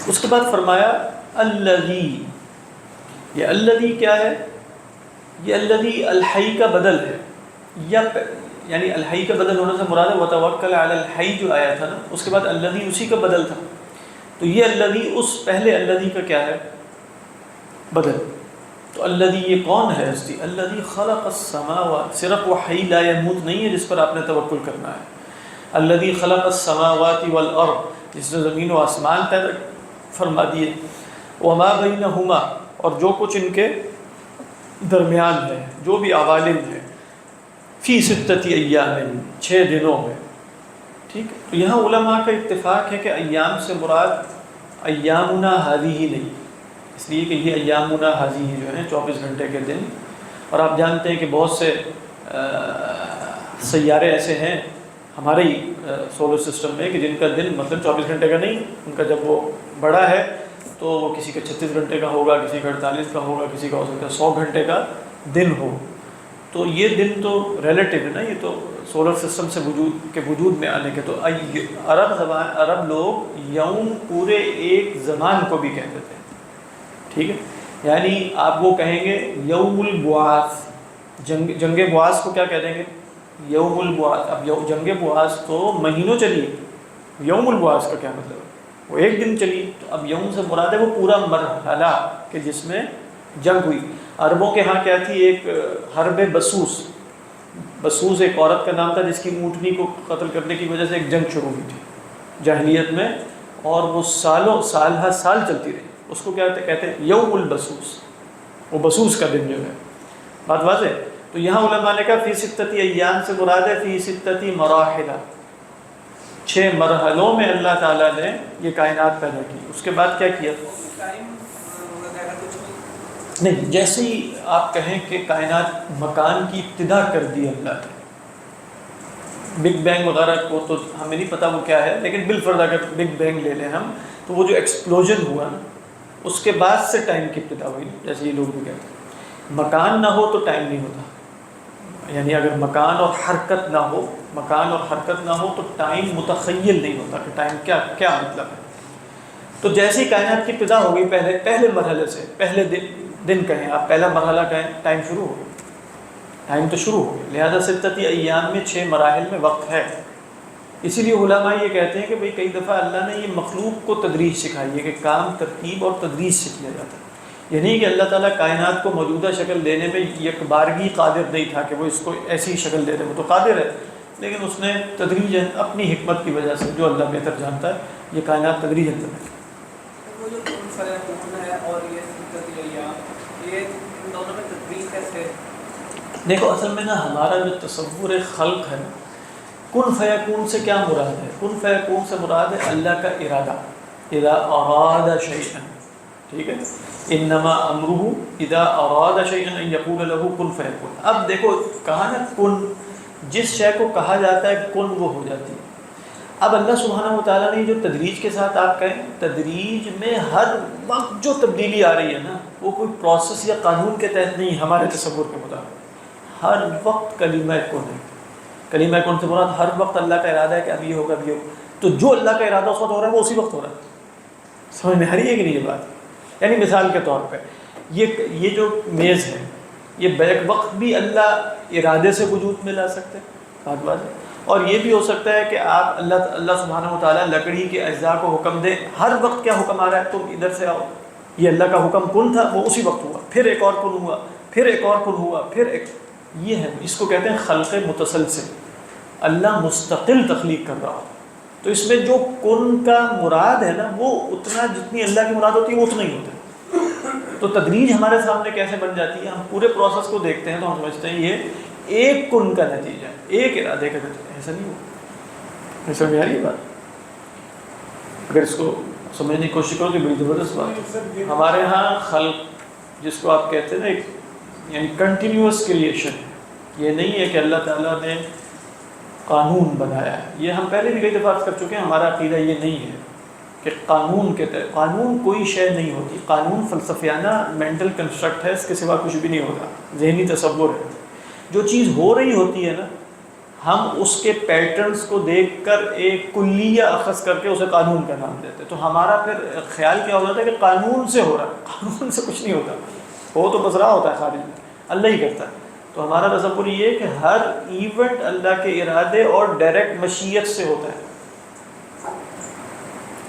اس کے بعد فرمایا الذی. یہ الذی کیا ہے؟ یہ الذی الحی کا بدل ہے، یعنی الحی کا بدل ہونے سے مراد ہے وتوکل علی الحی جو آیا تھا نا، اس کے بعد الذی اسی کا بدل تھا. تو یہ الذی اس پہلے الذی کا کیا ہے؟ بدل. تو تو الذی یہ کون ہے ہستی؟ الذی خلق السماوات، صرف وہ حی لا یموت نہیں ہے جس پر آپ نے توکل کرنا ہے. الذی خلق السماوات والارض، جس نے زمین و آسمان پیدا فرما دیے. وما بینہما، اور جو کچھ ان کے درمیان ہے، جو بھی عوالم ہے. فی ستۃ ایام، 6 دنوں میں. ٹھیک ہے، تو یہاں علماء کا اتفاق ہے کہ ایام سے مراد ایامنا ہذہ نہیں، اس لیے کہ یہ ایامنا ہذہ جو ہیں 24 گھنٹے کے دن. اور آپ جانتے ہیں کہ بہت سے سیارے ایسے ہیں ہمارے ہی سولر سسٹم میں کہ جن کا دن مطلب 24 گھنٹے کا نہیں، ان کا جب وہ بڑا ہے تو وہ کسی کا 36 گھنٹے کا ہوگا، کسی کا 48 کا ہوگا، کسی کا ہو سکتا ہے 100 گھنٹے کا دن ہو. تو یہ دن تو ریلیٹیو ہے نا، یہ تو سولر سسٹم سے وجود میں آنے کے. تو عرب لوگ یوم پورے ایک زمان کو بھی کہتے تھے. ٹھیک ہے، یعنی آپ وہ کہیں گے یوم البعاث، جنگ بعاث کو کیا کہہ دیں گے؟ یوم البعاث. اب جنگ بعاث تو مہینوں چلی، یوم البعاث کا کیا مطلب ہے؟ وہ ایک دن چلی. تو اب یوم سے مراد ہے وہ پورا مرحلہ کہ جس میں جنگ ہوئی. عربوں کے ہاں کیا تھی؟ ایک حرب بسوس. بسوس ایک عورت کا نام تھا جس کی اونٹنی کو قتل کرنے کی وجہ سے ایک جنگ شروع ہوئی تھی جاہلیت میں، اور وہ سال ہر سال چلتی رہی. اس کو کیا کہتے ہیں؟ یوم البسوس. وہ بسوس کا دن جو ہے. بات واضح. تو یہاں علماء نے کہا فی ستۃ ایام سے مراد ہے فی ستۃ مراحل، 6 مرحلوں میں اللہ تعالیٰ نے یہ کائنات پیدا کی. اس کے بعد کیا کیا؟ نہیں، جیسے ہی آپ کہیں کہ کائنات مکان کی ابتدا کر دی اللہ نے، بگ بینگ وغیرہ کو تو ہمیں نہیں پتہ وہ کیا ہے، لیکن بالفرض اگر بگ بینگ لے لیں ہم، تو وہ جو ایکسپلوژن ہوا نا، اس کے بعد سے ٹائم کی ابتدا ہوئی. جیسے یہ لوگ بھی کہتے ہیں مکان نہ ہو تو ٹائم نہیں ہوتا. یعنی اگر مکان اور حرکت نہ ہو تو ٹائم متخیل نہیں ہوتا کہ ٹائم کیا مطلب ہے. تو جیسی کائنات کی ابتدا ہو گئی پہلے مرحلے سے، پہلے دن کہیں آپ، پہلا مرحلہ کہیں، ٹائم شروع ہو گیا. ٹائم تو شروع ہو گیا. لہذا ستۃ ایام میں 6 مراحل میں وقت ہے. اسی لیے علماء یہ کہتے ہیں کہ بھئی کئی دفعہ اللہ نے یہ مخلوق کو تدریج سکھائی ہے کہ کام ترتیب اور تدریج سے کیا جاتا ہے. یہ نہیں کہ اللہ تعالیٰ کائنات کو موجودہ شکل دینے میں یک بارگی قادر نہیں تھا کہ وہ اس کو ایسی شکل دے دے، وہ تو قادر ہے، لیکن اس نے تدریجاً اپنی حکمت کی وجہ سے، جو اللہ بہتر جانتا ہے، یہ کائنات تدریجاً ہے. وہ جو کن فیکون ہے اور یہ ستۃ ایام، یہ ان دونوں میں تدریج کیسے؟ دیکھو اصل میں نا ہمارا جو تصور خلق ہے، کن فیکون سے کیا مراد ہے؟ کن فیکون سے مراد ہے اللہ کا ارادہ. اذا اراد شیئا، ٹھیک ہے، انما امرہ اذا اراد شیئا ان یقول له کن فیکون. اب دیکھو کہا نا کن، جس شے کو کہا جاتا ہے کن وہ ہو جاتی ہے. اب اللہ سبحانہ و تعالیٰ نے جو تدریج کے ساتھ آپ کہیں، تدریج میں ہر وقت جو تبدیلی آ رہی ہے نا، وہ کوئی پروسیس یا قانون کے تحت نہیں، ہمارے تصور کے مطابق ہر وقت کلمہ کن ہے. کلمہ کن سے مراد ہر وقت اللہ کا ارادہ ہے کہ اب یہ ہوگا، اب یہ ہوگا. تو جو اللہ کا ارادہ اس وقت ہو رہا ہے وہ اسی وقت ہو رہا ہے. سمجھ میں آ رہی ہے کہ نہیں یہ بات؟ یعنی مثال کے طور پہ یہ جو میز ہے، یہ بیک وقت بھی اللہ ارادے سے وجود میں لا سکتے ہیں، بات ہے. اور یہ بھی ہو سکتا ہے کہ آپ اللہ سبحانہ و تعالیٰ لکڑی کے اجزاء کو حکم دے، ہر وقت کیا حکم آ رہا ہے، تم ادھر سے آؤ. یہ اللہ کا حکم کن تھا، وہ اسی وقت ہوا، پھر ایک اور کن ہوا، پھر ایک اور کن ہوا، پھر ایک. یہ ہے، اس کو کہتے ہیں خلق متسلسل. اللہ مستقل تخلیق کر رہا ہو. تو اس میں جو کن کا مراد ہے نا، وہ اتنا جتنی اللہ کی مراد ہوتی ہے وہ اتنا ہی ہوتا ہے. تو تدریج ہمارے سامنے کیسے بن جاتی ہے؟ ہم پورے پروسیس کو دیکھتے ہیں تو ہم سمجھتے ہیں یہ ایک کن کا نتیجہ ہے، ایک ارادے کا نتیجہ. ایسا نہیں ہو. ایسا نہیں آ رہی بات؟ اگر اس کو سمجھنے کی کوشش کرو تو بڑی زبردست بات ہے. ہمارے ہاں خلق جس کو آپ کہتے ہیں نا، ایک یعنی کنٹینیوس کریشن. یہ نہیں ہے کہ اللہ تعالیٰ نے قانون بنایا ہے. یہ ہم پہلے بھی کئی دفعہ کر چکے ہیں. ہمارا عقیدہ یہ نہیں ہے کہ قانون کے تحت، قانون کوئی شے نہیں ہوتی. قانون فلسفیانہ مینٹل کنسٹرکٹ ہے، اس کے سوا کچھ بھی نہیں ہوتا، ذہنی تصور ہے. جو چیز ہو رہی ہوتی ہے نا، ہم اس کے پیٹرنز کو دیکھ کر ایک کلیہ اخذ کر کے اسے قانون کا نام دیتے. تو ہمارا پھر خیال کیا ہو جاتا ہے کہ قانون سے ہو رہا ہے. قانون سے کچھ نہیں ہوتا، وہ تو بس رہا ہوتا ہے خارج میں، اللہ ہی کرتا ہے. تو ہمارا تصور یہ ہے کہ ہر ایونٹ اللہ کے ارادے اور ڈائریکٹ مشیت سے ہوتا ہے.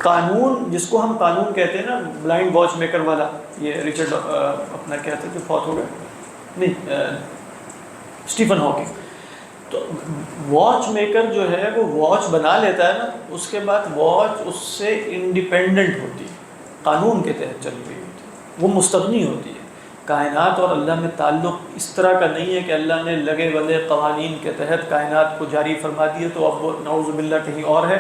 قانون جس کو ہم قانون کہتے ہیں نا، بلائنڈ واچ میکر والا، یہ ریچرڈ اپنا کہتے ہیں جو فوت ہو گئے، نہیں اسٹیفن ہاکنگ. تو واچ میکر جو ہے وہ واچ بنا لیتا ہے نا، اس کے بعد واچ اس سے انڈیپینڈنٹ ہوتی ہے، قانون کے تحت چل رہی ہوتی ہے، وہ مستغنی ہوتی ہے. کائنات اور اللہ میں تعلق اس طرح کا نہیں ہے کہ اللہ نے لگے ولے قوانین کے تحت کائنات کو جاری فرما دیے تو اب وہ نعوذ باللہ کہیں اور ہے،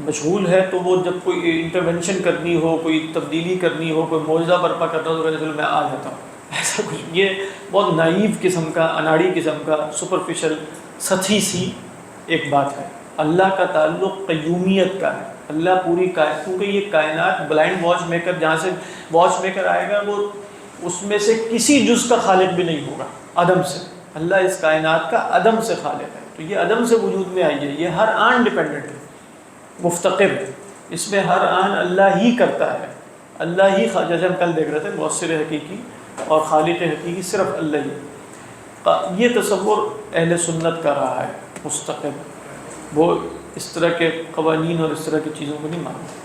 مشغول ہے، تو وہ جب کوئی انٹرونشن کرنی ہو، کوئی تبدیلی کرنی ہو، کوئی معجزہ برپا کرنا ہو تو کہتے ہیں میں آ جاتا ہوں. ایسا کچھ، یہ بہت نائیو قسم کا، اناڑی قسم کا، سپرفیشل، سطحی سی ایک بات ہے. اللہ کا تعلق قیومیت کا ہے. اللہ پوری کیونکہ یہ کائنات بلائنڈ واچ میکر، جہاں سے واچ میکر آئے گا وہ اس میں سے کسی جز کا خالق بھی نہیں ہوگا، عدم سے. اللہ اس کائنات کا عدم سے خالق ہے، تو یہ عدم سے وجود میں آئی ہے. یہ ہر آن ڈیپینڈنٹ ہے، مفتقر ہے، اس میں ہر آن اللہ ہی کرتا ہے، اللہ ہی. جیسے ہم کل دیکھ رہے تھے مؤثر حقیقی اور خالق حقیقی صرف اللہ ہی. یہ تصور اہل سنت کا رہا ہے مستقل، وہ اس طرح کے قوانین اور اس طرح کی چیزوں کو نہیں مانتے.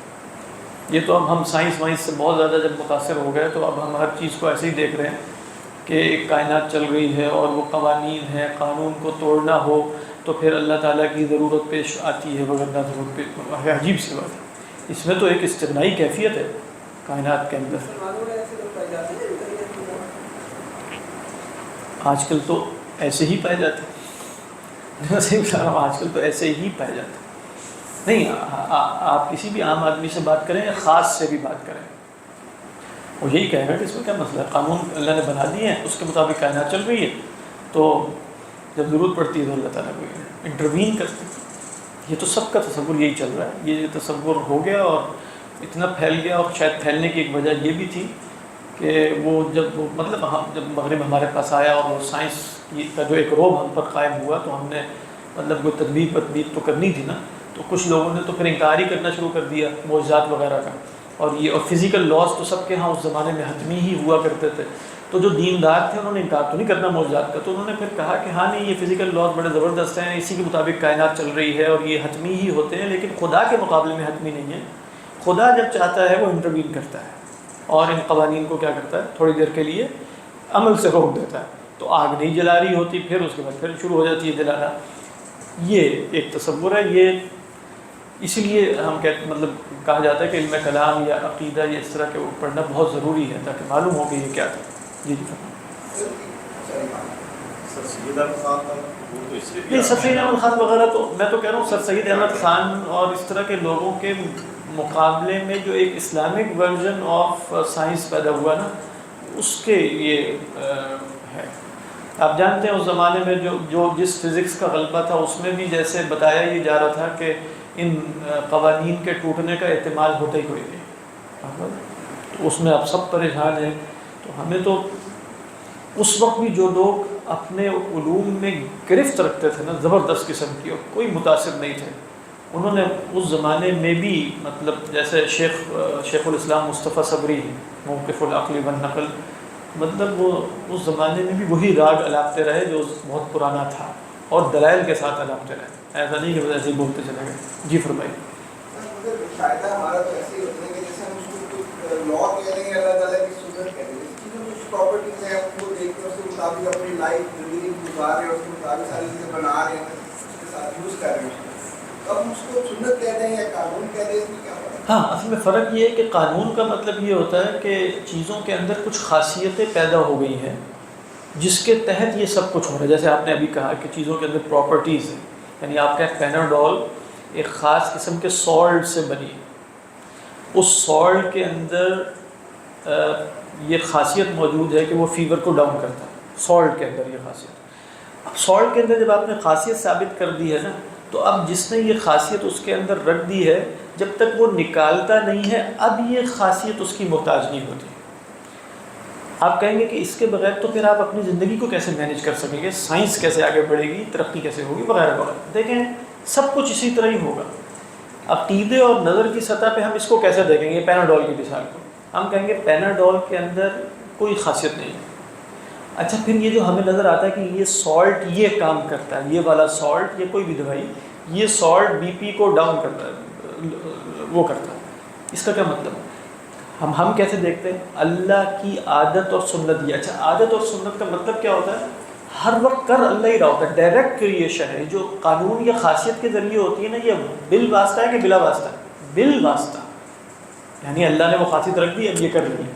یہ تو اب ہم سائنس وائنس سے بہت زیادہ جب متاثر ہو گئے تو اب ہم ہر چیز کو ایسے ہی دیکھ رہے ہیں کہ ایک کائنات چل رہی ہے اور وہ قوانین ہے، قانون کو توڑنا ہو تو پھر اللہ تعالیٰ کی ضرورت پیش آتی ہے، وغیرہ ضرورت پیش. عجیب سی بات ہے، اس میں تو ایک استغنائی کیفیت ہے کائنات کے اندر. آج کل تو ایسے ہی پائے جاتے ہیں، آج کل تو ایسے ہی پائے جاتے ہیں. نہیں، آپ کسی بھی عام آدمی سے بات کریں یا خاص سے بھی بات کریں، وہ یہی کہے گا کہ اس میں کیا مسئلہ ہے، قانون اللہ نے بنا دیے ہیں، اس کے مطابق کائنات چل رہی ہے، تو جب ضرورت پڑتی ہے تو اللہ تعالیٰ کو انٹروین کرتے ہیں. یہ تو سب کا تصور یہی چل رہا ہے. یہ تصور ہو گیا اور اتنا پھیل گیا، اور شاید پھیلنے کی ایک وجہ یہ بھی تھی کہ وہ جب مطلب جب مغرب ہمارے پاس آیا اور وہ سائنس کا جو ایک روب ہم پر قائم ہوا، تو ہم نے مطلب کوئی تدبیر تو کرنی تھی نا، تو کچھ لوگوں نے تو پھر انکار ہی کرنا شروع کر دیا معجزات وغیرہ کا. اور فزیکل لاس تو سب کے ہاں اس زمانے میں حتمی ہی ہوا کرتے تھے. تو جو دیندار تھے انہوں نے انکار تو نہیں کرنا معجزات کا، تو انہوں نے پھر کہا کہ ہاں نہیں، یہ فزیکل لاس بڑے زبردست ہیں، اسی کے مطابق کائنات چل رہی ہے اور یہ حتمی ہی ہوتے ہیں، لیکن خدا کے مقابلے میں حتمی نہیں ہے. خدا جب چاہتا ہے وہ انٹروین کرتا ہے اور ان قوانین کو کیا کرتا ہے، تھوڑی دیر کے لیے عمل سے روک دیتا ہے. تو آگ نہیں جلا رہی ہوتی، پھر اس کے بعد پھر شروع ہو جاتی ہے جلانا. یہ ایک تصور ہے. یہ اسی لیے ہم مطلب کہا جاتا ہے کہ علم کلام یا عقیدہ یا اس طرح کے پڑھنا بہت ضروری ہے تاکہ معلوم ہو کہ یہ کیا تھا. جی نہیں، سر سید احمد خان وغیرہ تو میں تو کہہ رہا ہوں سر سید احمد خان اور اس طرح کے لوگوں کے مقابلے میں جو ایک اسلامک ورژن آف سائنس پیدا ہوا نا، اس کے یہ ہے. آپ جانتے ہیں اس زمانے میں جو جس فزکس کا غلبہ تھا اس میں بھی جیسے بتایا یہ جا رہا تھا کہ ان قوانین کے ٹوٹنے کا احتمال ہوتا ہی کوئی نہیں، تو اس میں اب سب پریشان ہیں. تو ہمیں تو اس وقت بھی جو لوگ اپنے علوم میں گرفت رکھتے تھے نا زبردست قسم کی، اور کوئی متاثر نہیں تھے، انہوں نے اس زمانے میں بھی مطلب جیسے شیخ الاسلام مصطفیٰ صبری موقف العقل والنقل، مطلب وہ اس زمانے میں بھی وہی راگ الاپتے رہے جو بہت پرانا تھا، اور دلائل کے ساتھ الاپتے رہے. ایسا نہیں کہ وہ ایسے ہی بولتے چلے گئے. جی فرمائیے. شاید ہمارا تو ایسے ہی ہوتا ہے کہ جیسے ہم اس کو لا کہہ رہے ہیں، اللہ تعالیٰ کی سنت کہہ رہے ہیں، کچھ پراپرٹیز ہیں ہم کو دیکھتے ہیں، اس کے مطابق اپنی لائف زندگی گزار رہے ہیں، اس کے مطابق ساری چیزیں بنا رہے ہیں، اس کے ساتھ یوز کر رہے ہیں. اب ہم اس کو سنت کہتے ہیں یا قانون کہتے ہیں، اس میں کیا فرق ہے؟ ہاں، اصل میں فرق یہ ہے کہ قانون کا مطلب یہ ہوتا ہے کہ چیزوں کے اندر کچھ خاصیتیں پیدا ہو گئی ہیں جس کے تحت یہ سب کچھ ہو رہا ہے. جیسے آپ نے ابھی کہا کہ چیزوں کے اندر پراپرٹیز ہیں، یعنی آپ کا پیناڈول ایک خاص قسم کے سالٹ سے بنی، اس سالٹ کے اندر یہ خاصیت موجود ہے کہ وہ فیور کو ڈاؤن کرتا ہے. سالٹ کے اندر یہ خاصیت، اب سالٹ کے اندر جب آپ نے خاصیت ثابت کر دی ہے نا، تو اب جس نے یہ خاصیت اس کے اندر رکھ دی ہے، جب تک وہ نکالتا نہیں ہے اب یہ خاصیت اس کی محتاج نہیں ہوتی. آپ کہیں گے کہ اس کے بغیر تو پھر آپ اپنی زندگی کو کیسے مینیج کر سکیں گے، سائنس کیسے آگے بڑھے گی، ترقی کیسے ہوگی، وغیرہ وغیرہ. دیکھیں سب کچھ اسی طرح ہی ہوگا. عقیدے اور نظر کی سطح پہ ہم اس کو کیسے دیکھیں گے؟ پیناڈول کی مثال کو ہم کہیں گے پیناڈول کے اندر کوئی خاصیت نہیں ہے. اچھا، پھر یہ جو ہمیں نظر آتا ہے کہ یہ سالٹ یہ کام کرتا ہے، یہ والا سالٹ، یہ کوئی بھی دوائی، یہ سالٹ بی پی کو ڈاؤن کرتا ہے، وہ کرتا ہے، اس کا کیا مطلب ہے؟ ہم کیسے دیکھتے ہیں اللہ کی عادت اور سنت یہ. اچھا عادت اور سنت کا مطلب کیا ہوتا ہے؟ ہر وقت کر اللہ ہی رہا ہوتا ہے. ڈائریکٹ کریشن ہے جو قانون یا خاصیت کے ذریعے ہوتی ہے نا, یہ بال واسطہ ہے کہ بلا واسطہ ہے؟ بال واسطہ. یعنی اللہ نے وہ خاصیت رکھ دی, اب یہ کر رہی ہے.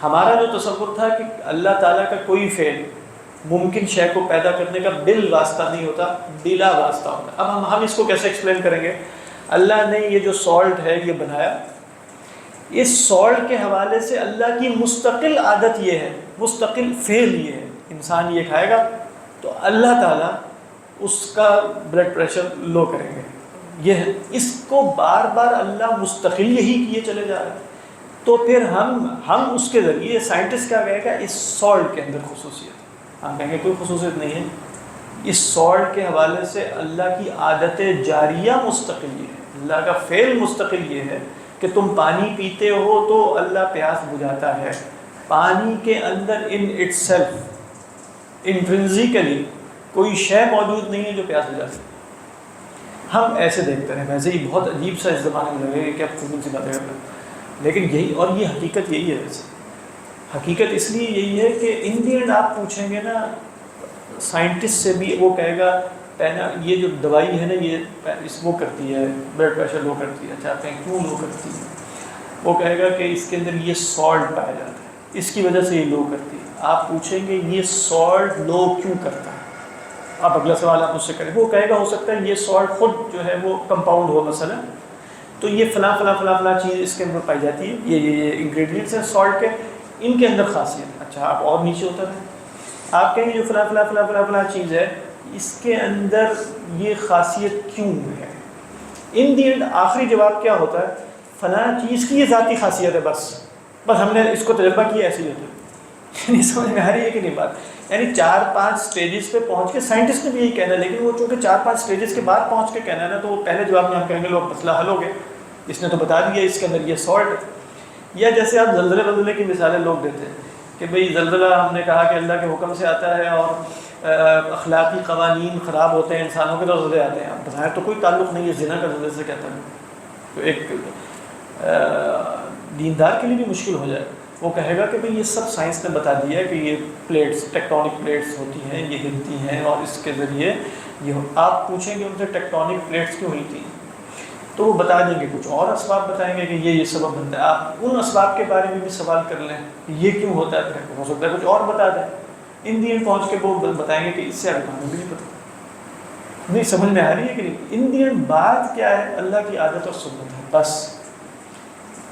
ہمارا جو تصور تھا کہ اللہ تعالیٰ کا کوئی فعل ممکن شے کو پیدا کرنے کا بال واسطہ نہیں ہوتا, بلا واسطہ ہوتا. اب ہم اس کو کیسے ایکسپلین کریں گے؟ اللہ نے یہ جو سالٹ ہے یہ بنایا, اس سالٹ کے حوالے سے اللہ کی مستقل عادت یہ ہے, مستقل فعل یہ ہے, انسان یہ کھائے گا تو اللہ تعالیٰ اس کا بلڈ پریشر لو کریں گے. یہ ہے, اس کو بار بار اللہ مستقل یہی کیے چلے جا رہے ہیں. تو پھر ہم اس کے ذریعے سائنٹسٹ کیا کہے گا, اس سالٹ کے اندر خصوصیت ہے. ہم کہیں گے کوئی خصوصیت نہیں ہے, اس سالٹ کے حوالے سے اللہ کی عادت جاریہ مستقل یہ ہے, اللہ کا فعل مستقل یہ ہے کہ تم پانی پیتے ہو تو اللہ پیاس بجھاتا ہے. پانی کے اندر ان اٹ سیلف انٹرنزیکلی کوئی شے موجود نہیں ہے جو پیاس بجھا سکے. ہم ایسے دیکھتے ہیں, ویسے ہی بہت عجیب سا اس زمانے میں لگے کہ اب فضول سی باتیں کرتے ہیں, لیکن یہی, اور یہ حقیقت یہی ہے. ویسے حقیقت اس لیے یہی ہے کہ ان دی اینڈ آپ پوچھیں گے نا سائنٹسٹ سے بھی, وہ کہے گا یہ جو دوائی ہے نا یہ وہ کرتی ہے بلڈ پریشر لو کرتی ہے. چاہتے ہیں کیوں لو کرتی ہے؟ وہ کہے گا کہ اس کے اندر یہ سالٹ پایا جاتا ہے, اس کی وجہ سے یہ لو کرتی ہے. آپ پوچھیں گے یہ سالٹ لو کیوں کرتا ہے, آپ اگلا سوال آپ اس سے کریں, وہ کہے گا ہو سکتا ہے یہ سالٹ خود جو ہے وہ کمپاؤنڈ ہو مثلا, تو یہ فلاں فلاں فلاں فلاں چیز اس کے اندر پائی جاتی ہے, یہ انگریڈینٹس ہیں سالٹ کے, ان کے اندر خاصیت. اچھا آپ اور نیچے ہوتا ہے, آپ کہیں گے جو فلاں فلاں فلاں فلاں فلاں چیز ہے اس کے اندر یہ خاصیت کیوں ہے؟ ان دی اینڈ آخری جواب کیا ہوتا ہے, فلاں چیز کی یہ ذاتی خاصیت ہے, بس ہم نے اس کو تجربہ کیا, ایسے ہی ہوتا ہے. یعنی سمجھ میں آ رہی ہے کہ نہیں بات؟ یعنی 4-5 سٹیجز پہ پہنچ کے سائنٹسٹ نے بھی یہی کہنا ہے, لیکن وہ چونکہ 4-5 سٹیجز کے بعد پہنچ کے کہنا ہے نا, تو وہ پہلے جواب میں ہم کہیں گے لوگ مسئلہ حل ہو گئے, اس نے تو بتا دیا اس کے اندر یہ سالٹ ہے. یا جیسے آپ زلزلے کی مثالیں لوگ دیتے ہیں کہ بھئی زلزلہ ہم نے کہا کہ اللہ کے حکم سے آتا ہے اور اخلاقی قوانین خراب ہوتے ہیں انسانوں کے تو زلزلے آتے ہیں. اب بظاہر تو کوئی تعلق نہیں ہے زنا کا زلزلے سے کہتا ہے, تو ایک دیندار کے لیے بھی مشکل ہو جائے. وہ کہے گا کہ بھئی یہ سب سائنس نے بتا دیا ہے کہ یہ پلیٹس ٹیکٹونک پلیٹس ہوتی ہیں, یہ ہلتی ہیں اور اس کے ذریعے یہ. آپ پوچھیں گے ان سے ٹیکٹونک پلیٹس کیوں ہلتی ہیں, تو وہ بتا دیں گے کچھ اور اسباب بتائیں گے کہ یہ سبب بنتا ہے. آپ ان اسباب کے بارے میں بھی سوال کر لیں کہ یہ کیوں ہوتا ہے, پھر ہو سکتا ہے کچھ اور بتا دیں. ان دی اینڈ پہنچ کے وہ بتائیں گے کہ اس سے ہمیں بھی نہیں پتہ. نہیں سمجھ میں آ رہی ہے کہ نہیں؟ ان دی اینڈ بات کیا ہے, اللہ کی عادت اور سنت ہے بس.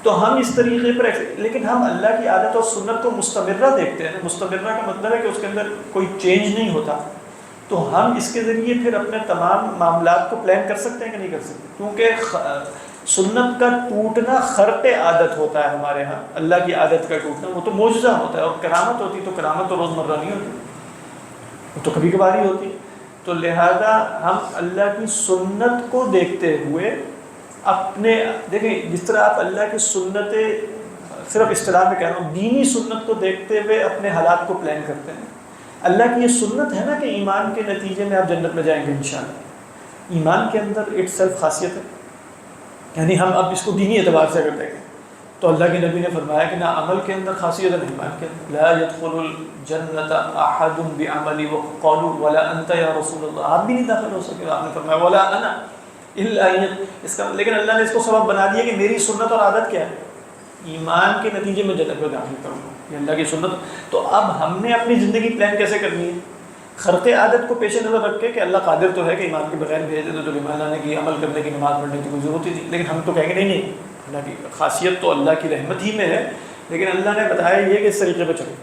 تو ہم اس طریقے پر, لیکن ہم اللہ کی عادت اور سنت کو مستمرہ دیکھتے ہیں. مستمرہ کا مطلب ہے کہ اس کے اندر کوئی چینج نہیں ہوتا. تو ہم اس کے ذریعے پھر اپنے تمام معاملات کو پلان کر سکتے ہیں کہ نہیں کر سکتے؟ کیونکہ سنت کا ٹوٹنا خرق عادت ہوتا ہے ہمارے ہاں, اللہ کی عادت کا ٹوٹنا وہ تو معجزہ ہوتا ہے. اور کرامت ہوتی تو کرامت تو روزمرہ نہیں ہوتی, وہ تو کبھی کبھار ہی ہوتی. تو لہذا ہم اللہ کی سنت کو دیکھتے ہوئے اپنے, دیکھیں جس طرح آپ اللہ کی سنتیں صرف اصطلاح میں کہہ رہا ہوں, دینی سنت کو دیکھتے ہوئے اپنے حالات کو پلان کرتے ہیں. اللہ کی یہ سنت ہے نا کہ ایمان کے نتیجے میں آپ جنت میں جائیں گے انشاءاللہ. ایمان کے اندر اٹ سیلف خاصیت ہے, یعنی ہم اب اس کو دینی اعتبار سے اگر دیکھیں تو اللہ کے نبی نے فرمایا کہ نہ عمل کے اندر خاصیت ہے نہ ایمان کے اندر. لا يدخل الجنت احد بعملی وقالوا ولا انت یا رسول اللہ, آپ بھی نہیں داخل ہو سکے. آپ نے فرمایا ولا انا الا اس کا, لیکن اللہ نے اس کو سبب بنا دیا کہ میری سنت اور عادت کیا ہے, ایمان کے نتیجے میں جنت میں داخل کروں گا, یہ اللہ کی سنت. تو اب ہم نے اپنی زندگی پلان کیسے کرنی ہے؟ خرق عادت کو پیش نظر رکھ کے کہ اللہ قادر تو ہے کہ ایمان کے بغیر بھیج دے, تو ایمان لانے کی عمل کرنے کی نماز پڑھنے کی کوئی ضرورت ہی نہیں. لیکن ہم تو کہیں گے نہیں, اللہ کی خاصیت تو اللہ کی رحمت ہی میں ہے, لیکن اللہ نے بتایا یہ کہ اس طریقے پہ چلو.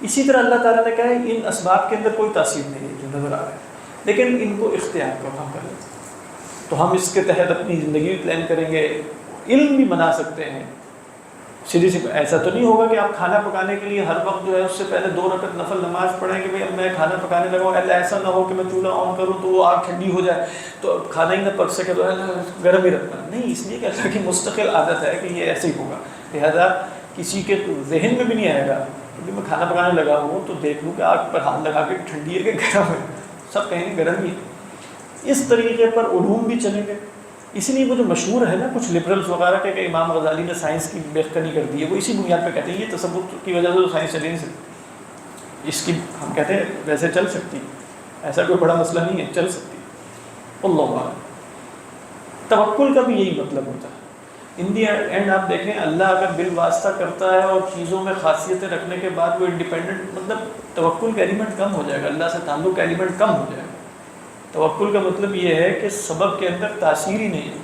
اسی طرح اللہ تعالیٰ نے کہا ہے ان اسباب کے اندر کوئی تاثیر نہیں ہے جو نظر آ رہا ہے, لیکن ان کو اختیار کرو, ہم کر لیتے. تو ہم اس کے تحت اپنی زندگی بھی پلان کریں گے, علم بھی بنا سکتے ہیں. سیدھی سی ایسا تو نہیں ہوگا کہ آپ کھانا پکانے کے لیے ہر وقت جو ہے اس سے پہلے 2 رکعت نفل نماز پڑھیں کہ بھئی اب میں کھانا پکانے لگا ہوں, ایسا نہ ہو کہ میں چولہا آن کروں تو وہ آگ ٹھنڈی ہو جائے تو کھانا ہی نہ پک سکے تو گرم ہی رکھنا. نہیں, اس لیے کہ اللہ کی مستقل عادت ہے کہ یہ ایسے ہی ہوگا. لہذا کسی کے ذہن میں بھی نہیں آئے گا کہ میں کھانا پکانے لگا ہوں تو دیکھ لوں کہ آگ پر ہاتھ لگا کے ٹھنڈی ہے کہ گرم ہے, سب کہیں گے گرم ہی ہے. اس طریقے پر علوم بھی چلیں گے, اسی لیے وہ جو مشہور ہے نا کچھ لبرلس وغیرہ کہ امام غزالی نے سائنس کی بےخنی کر دی ہے، وہ اسی بنیاد پہ کہتے ہیں یہ تصور کی وجہ سے تو سائنس چلی نہیں سکتی، اس کی ہم کہتے ہیں ویسے چل سکتی، ایسا کوئی بڑا مسئلہ نہیں ہے، چل سکتی۔ اللہ اعلم۔ توکل کا بھی یہی مطلب ہوتا ہے۔ ان دی اینڈ آپ دیکھیں اللہ اگر بالواسطہ کرتا ہے اور چیزوں میں خاصیتیں رکھنے کے بعد وہ انڈیپینڈنٹ، مطلب توکل کا ایلیمنٹ کم ہو جائے گا، اللہ سے تعلق کا ایلیمنٹ کم ہو جائے گا۔ توکل کا مطلب یہ ہے کہ سبب کے اندر تاثیر ہی نہیں ہے،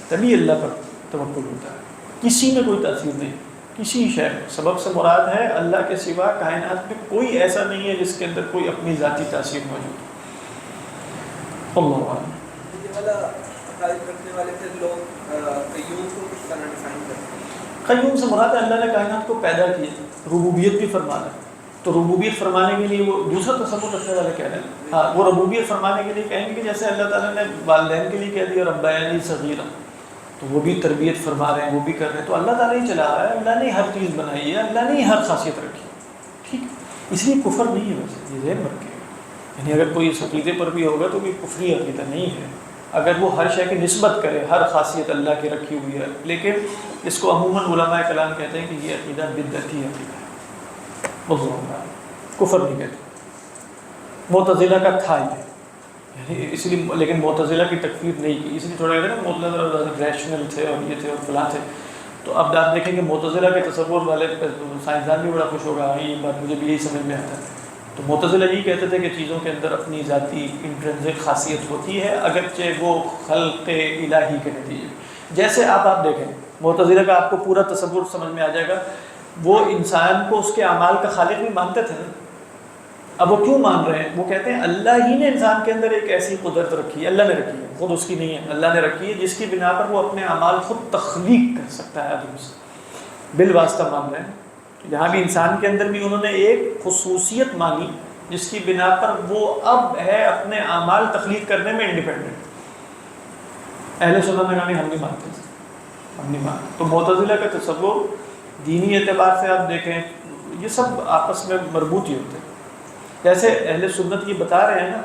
تبھی اللہ پر توکل ہوتا ہے، کسی میں کوئی تاثیر نہیں، کسی شے میں۔ سبب سے مراد ہے اللہ کے سوا کائنات میں کوئی ایسا نہیں ہے جس کے اندر کوئی اپنی ذاتی تاثیر موجود ہو۔ اللہ اعلم۔ یہ والا عقائد رکھنے والے سے لوگ قیوم کو کس طرح ڈیفائن کرتے ہیں؟ قیوم سے مراد ہے اللہ نے کائنات کو پیدا کیا، ربوبیت بھی فرمانا ہے، تو ربوبیت فرمانے کے لیے وہ دوسرا تصور رکھنے والے کہہ رہے ہیں، ہاں وہ ربوبیت فرمانے کے لیے کہیں گے کہ جیسے اللہ تعالیٰ نے والدین کے لیے کہہ دیا ربیانی صغیرا، تو وہ بھی تربیت فرما رہے ہیں، وہ بھی کر رہے ہیں، تو اللہ تعالیٰ ہی چلا رہا ہے، اللہ نے ہر چیز بنائی ہے، اللہ نے ہر خاصیت رکھی ہے، ٹھیک۔ اس لیے کفر نہیں ہے، ویسے یہ ذہن رکھے، یعنی اگر کوئی اس عقیدے پر بھی ہوگا تو کوئی کفری عقیدہ نہیں ہے اگر وہ ہر شے کی نسبت کرے، ہر خاصیت اللہ کی رکھی ہوئی ہے، لیکن اس کو عموماً علماء کلام کہتے ہیں کہ یہ عقیدہ بدعتی عقیدہ ہے، اللہ کفر نہیں کہتے۔ معتزلہ کا تھا یہ، یعنی اس لیے، لیکن معتزلہ کی تکفیر نہیں کی، اس لیے تھوڑا کہتے ہیں نا معتزلہ ریشنل تھے اور یہ تھے اور فلاں تھے، تو اب آپ دیکھیں کہ معتزلہ کے تصور والے سائنسدان بھی بڑا خوش ہوگا، یہ بات مجھے بھی یہی سمجھ میں آتا ہے۔ تو معتزلہ یہی کہتے تھے کہ چیزوں کے اندر اپنی ذاتی انٹرنزک خاصیت ہوتی ہے اگرچہ وہ خلق الہی کے نتیجے، جیسے آپ دیکھیں معتزلہ کا آپ کو پورا تصور سمجھ میں آ جائے گا، وہ انسان کو اس کے اعمال کا خالق بھی مانتے تھے نا، اب وہ کیوں مان رہے ہیں؟ وہ کہتے ہیں اللہ ہی نے انسان کے اندر ایک ایسی قدرت رکھی ہے، اللہ نے رکھی ہے، خود اس کی نہیں ہے، اللہ نے رکھی ہے، جس کی بنا پر وہ اپنے اعمال خود تخلیق کر سکتا ہے آدمی سے، بالواسطہ مان رہے ہیں۔ یہاں بھی انسان کے اندر بھی انہوں نے ایک خصوصیت مانی جس کی بنا پر وہ اب ہے اپنے اعمال تخلیق کرنے میں انڈیپینڈنٹ۔ اہل سنت نے کہا نہیں ہم نہیں مانتے، ہم نہیں مانتے۔ تو معتزلہ کا تصور دینی اعتبار سے آپ دیکھیں یہ سب آپس میں مربوط ہی ہوتے ہیں، جیسے اہل سنت یہ بتا رہے ہیں نا،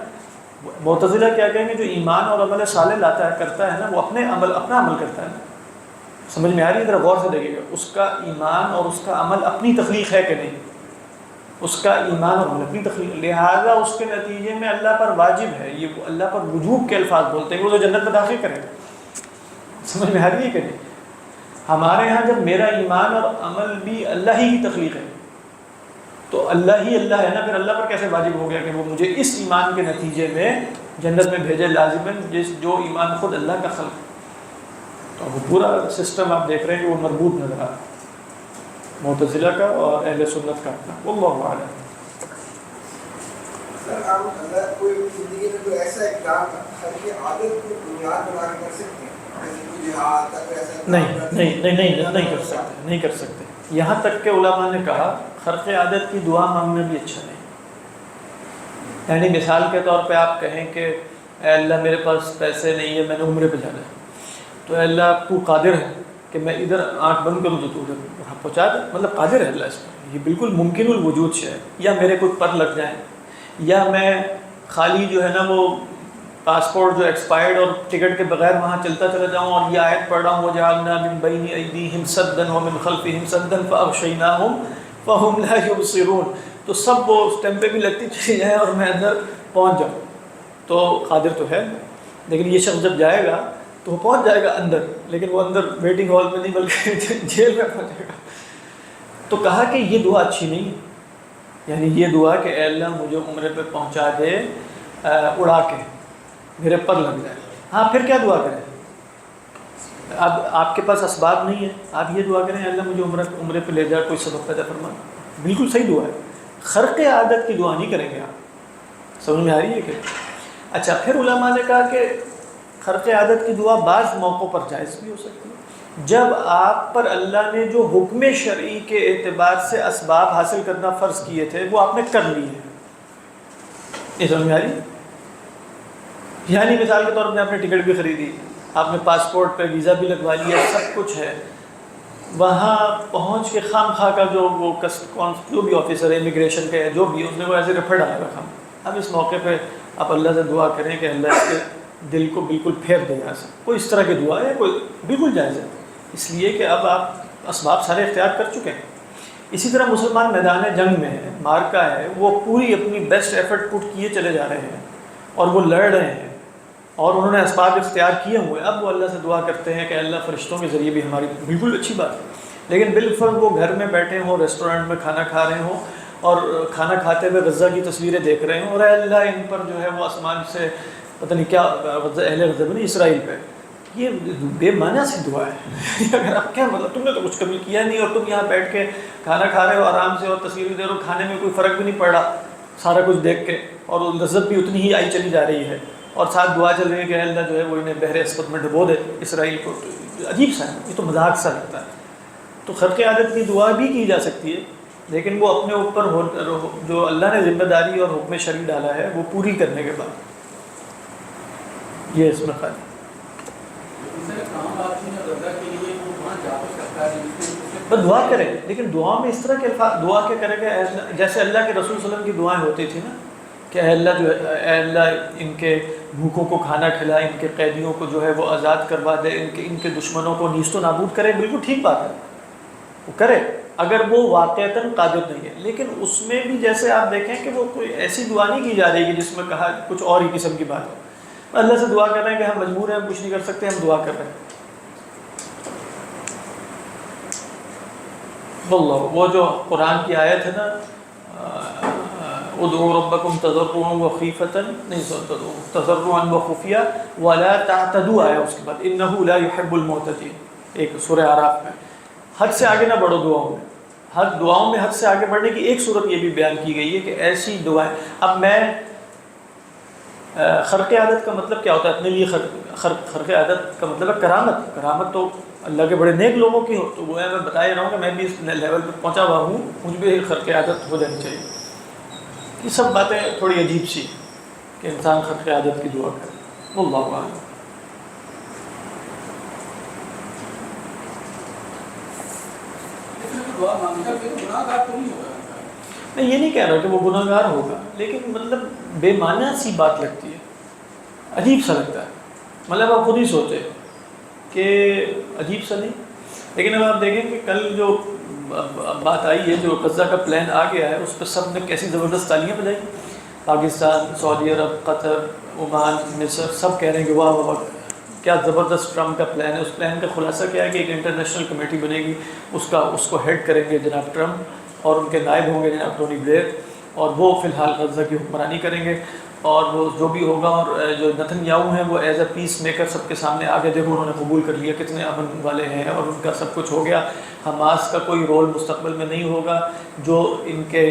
معتزلہ کیا کہیں گے جو ایمان اور عمل صالح لاتا ہے کرتا ہے نا، وہ اپنا عمل کرتا ہے نا، سمجھ میں آ رہی ہے؟ ذرا غور سے دیکھیے گا، اس کا ایمان اور اس کا عمل اپنی تخلیق ہے کہ نہیں، اس کا ایمان اور عمل اپنی تخلیق، لہٰذا اس کے نتیجے میں اللہ پر واجب ہے، یہ اللہ پر وجوب کے الفاظ بولتے ہیں کہ وہ تو جنت میں داخل کریں گے، سمجھ میں آ رہی ہے کہ نہیں؟ ہمارے ہاں جب میرا ایمان اور عمل بھی اللہ ہی کی تخلیق ہے تو اللہ ہی اللہ ہے نا، پھر اللہ پر کیسے واجب ہو گیا کہ وہ مجھے اس ایمان کے نتیجے میں جنت میں بھیجے لازماً، جو ایمان خود اللہ کا خلق ہے۔ تو وہ پورا سسٹم آپ دیکھ رہے ہیں کہ وہ مربوط نظر آ رہا ہے معتزلہ کا اور اہل سنت کا اپنا۔ واللہ اعلم۔ سر آپ اگر کوئی زندگی میں کوئی ایسا ایک کام ہر کی عادت کو بنیاد بنا کے کر سکتے ہیں، جیسے کوئی جہاد تک ایسا نہیں کر سکتے۔ یہاں تک کہ علماء نے کہا خرق عادت کی دعا مانگنا بھی اچھا نہیں، یعنی مثال کے طور پہ آپ کہیں کہ اے اللہ میرے پاس پیسے نہیں ہے، میں نے عمرے پہ جانا ہے، تو اے اللہ تو قادر ہے کہ میں ادھر آنکھ بند کروں تو ادھر پہنچا دے، مطلب قادر ہے اللہ اس پر، یہ بالکل ممکن الوجود ہے، یا میرے کوئی پر لگ جائیں، یا میں خالی جو ہے نا وہ پاسپورٹ جو ایکسپائرڈ اور ٹکٹ کے بغیر وہاں چلتا چلا جاؤں اور یہ آیت پڑھ رہا ہوں وَجَعَلْنَا مِن بَيْنِ أَيْدِيهِمْ سَدًّا وَمِنْ خَلْفِهِمْ سَدًّا فَأَغْشَيْنَاهُمْ فَهُمْ لَا يُبْصِرُونَ، تو سب وہ اسٹیمپیں بھی لگتی چلی جائیں اور میں اندر پہنچ جاؤں، تو قادر تو ہے، لیکن یہ شخص جب جائے گا تو وہ پہنچ جائے گا اندر، لیکن وہ اندر ویٹنگ ہال میں نہیں بلکہ جیل میں پہنچے گا۔ تو کہا کہ یہ دعا اچھی نہیں ہے، یعنی یہ دعا کہ اے اللہ مجھے عمرے پہ پہنچا دے اڑا کے، میرے پر لگ جائے۔ ہاں پھر کیا دعا کریں؟ اب آپ کے پاس اسباب نہیں ہے، آپ یہ دعا کریں اللہ مجھے عمرے پہ لے جا، کوئی سبب پیدا فرما، بالکل صحیح دعا ہے، خرق عادت کی دعا نہیں کریں گے آپ، سمجھ میں آ رہی ہے کہ؟ اچھا پھر علماء نے کہا کہ خرق عادت کی دعا بعض موقعوں پر جائز بھی ہو سکتی ہے، جب آپ پر اللہ نے جو حکم شرعی کے اعتبار سے اسباب حاصل کرنا فرض کیے تھے وہ آپ نے کر لی ہے، یہ سمجھ میں آ رہی ہے؟ یعنی مثال کے طور پہ آپ نے ٹکٹ بھی خریدی، آپ نے پاسپورٹ پہ ویزا بھی لگوا لیا، سب کچھ ہے، وہاں پہنچ کے خام خواہ کا جو بھی آفیسر ہے امیگریشن کے جو بھی اس نے وہ ایسے رفڑ ڈالا رکھا۔ اب اس موقع پہ آپ اللہ سے دعا کریں کہ اللہ اس کے دل کو بالکل پھیر دے یہاں سے، کوئی اس طرح کی دعا ہے کوئی بالکل جائز ہے، اس لیے کہ اب آپ اسباب سارے اختیار کر چکے ہیں۔ اسی طرح مسلمان میدان جنگ میں ہے، مارکا ہے، وہ پوری اپنی بیسٹ ایفرٹ پٹ کیے چلے جا رہے ہیں اور وہ لڑ رہے ہیں اور انہوں نے اسباب اختیار کیے ہوئے، اب وہ اللہ سے دعا کرتے ہیں کہ اللہ فرشتوں کے ذریعے بھی ہماری، بالکل اچھی بات ہے، لیکن بالفرض وہ گھر میں بیٹھے ہوں، ریسٹورنٹ میں کھانا کھا رہے ہوں اور کھانا کھاتے ہوئے غزہ کی تصویریں دیکھ رہے ہوں اور اے اللہ ان پر جو ہے وہ آسمان سے پتہ نہیں کیا، اہل غزہ بنی اسرائیل پہ، یہ بے معنی سی دعا ہے اگر آپ کیا مطلب، تم نے تو کچھ کبھی کیا نہیں اور تم یہاں بیٹھ کے کھانا کھا رہے ہو آرام سے اور تصویریں دے رہے ہو، کھانے میں کوئی فرق بھی نہیں پڑ رہا سارا کچھ دیکھ کے، اور لذت بھی اتنی ہی آئی چلی جا رہی ہے، اور ساتھ دعا چل رہی ہے کہ اللہ جو ہے وہ انہیں بحر اسود میں ڈبو دے اسرائیل کو، عجیب سا ہے، یہ تو مذاق سا لگتا ہے۔ تو خرق عادت کی دعا بھی کی جا سکتی ہے، لیکن وہ اپنے اوپر جو اللہ نے ذمہ داری اور حکم شرعی ڈالا ہے وہ پوری کرنے کے بعد، یہ اس میں خالی بس دعا کرے، لیکن دعا میں اس طرح کے الفاظ، دعا کیا کرے گا جیسے اللہ کے رسول صلی اللہ علیہ وسلم کی دعائیں ہوتی تھی نا کہ اے اللہ جو ہے، اے اللہ ان کے بھوکوں کو کھانا کھلا، ان کے قیدیوں کو جو ہے وہ آزاد کروا دے، ان کے دشمنوں کو نیست و نابود کرے، بالکل ٹھیک بات ہے وہ کرے اگر وہ واقعتاً قادر نہیں ہے، لیکن اس میں بھی جیسے آپ دیکھیں کہ وہ کوئی ایسی دعا نہیں کی جا رہی کہ جس میں کہا کچھ اور ہی قسم کی بات ہو، اللہ سے دعا کر رہے ہیں کہ ہم مجبور ہیں، ہم کچھ نہیں کر سکتے، ہم دعا کر رہے ہیں۔ واللہ، وہ جو قرآن کی آیت ہے نا، ادعوا ربکم تضرعا وخیفۃ، نہیں تضرعا وخفیہ ولا تعتدوا، آیا اس کے بعد انہ لا يحب المعتدین، ایک سورہ اعراف میں۔ حد سے آگے نہ بڑھو دعاؤں میں، دعاؤں میں حد سے آگے بڑھنے کی ایک صورت یہ بھی بیان کی گئی ہے کہ ایسی دعائیں، اب میں خرق عادت کا مطلب کیا ہوتا ہے اپنے لیے؟ خرق عادت کا مطلب ہے کرامت، کرامت تو اللہ کے بڑے نیک لوگوں کی ہو، تو وہ میں بتا ہی رہا ہوں کہ میں بھی اس لیول پہ پہنچا ہوا ہوں، مجھ بھی ایک خرق عادت ہو جانی چاہیے۔ یہ سب باتیں تھوڑی عجیب سی کہ انسان خرق عادت کی دعا کرے، واللہ اعلم۔ میں یہ نہیں کہہ رہا کہ وہ گناہ گار ہوگا، لیکن مطلب بے معنی سی بات لگتی ہے، عجیب سا لگتا ہے، مطلب آپ خود ہی سوچے کہ عجیب سا نہیں۔ لیکن اب آپ دیکھیں کہ کل جو بات آئی ہے، جو غزہ کا پلان آ گیا ہے، اس پہ سب نے کیسی زبردست تالیاں بجائی، پاکستان، سعودی عرب، قطر، عمان، مصر، سب کہہ رہے ہیں کہ واہ واہ کیا زبردست ٹرمپ کا پلان ہے۔ اس پلان کا خلاصہ کیا ہے کہ ایک انٹرنیشنل کمیٹی بنے گی، اس کو ہیڈ کریں گے جناب ٹرمپ اور ان کے نائب ہوں گے جناب ٹونی بلیئر، اور وہ فی الحال غزہ کی حکمرانی کریں گے، اور وہ جو بھی ہوگا، اور جو نتن یاہو ہیں وہ ایز اے پیس میکر سب کے سامنے آگے، دیکھو انہوں نے قبول کر لیا کتنے امن والے ہیں اور ان کا سب کچھ ہو گیا، حماس کا کوئی رول مستقبل میں نہیں ہوگا، جو ان کے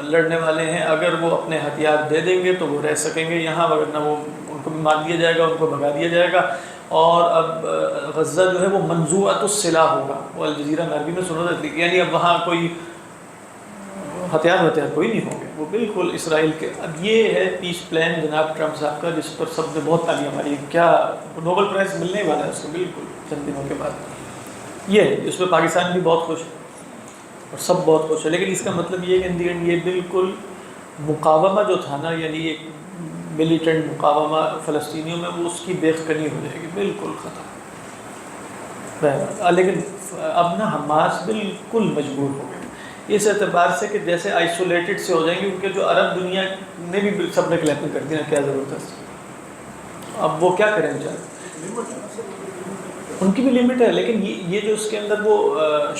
لڑنے والے ہیں اگر وہ اپنے ہتھیار دے دیں گے تو وہ رہ سکیں گے یہاں، ورنہ وہ ان کو بھی مار دیا جائے گا، ان کو بھگا دیا جائے گا، اور اب غزہ جو ہے وہ منزوعۃ السلاح ہوگا، وہ الجزیرہ میں عربی میں سنا تھا، یعنی اب وہاں کوئی ہتھیار کوئی نہیں ہوں گے، وہ بالکل اسرائیل کے۔ اب یہ ہے پیس پلان جناب ٹرمپ صاحب کا، جس پر سب نے بہت تالیاں ماری، کیا نوبل پرائز ملنے والا ہے اس کو بالکل چند دنوں کے بعد، یہ ہے اس میں پاکستان بھی بہت خوش ہے اور سب بہت خوش ہے، لیکن اس کا مطلب یہ کہ ان دی اینڈ یہ بالکل مقاومہ جو تھا نا، یعنی ایک ملیٹنٹ مقاومہ فلسطینیوں میں، وہ اس کی بیخ کنی ہو جائے گی، بالکل ختم۔ لیکن اب نا حماس بالکل مجبور ہو گئے اس اعتبار سے کہ جیسے آئسولیٹڈ سے ہو جائیں گے، کیونکہ جو عرب دنیا نے بھی سب نے کلیپنگ کر دی نا، کیا ضرورت ہے، اب وہ کیا کریں بیچارے، ان کی بھی لمٹ ہے، لیکن یہ جو اس کے اندر وہ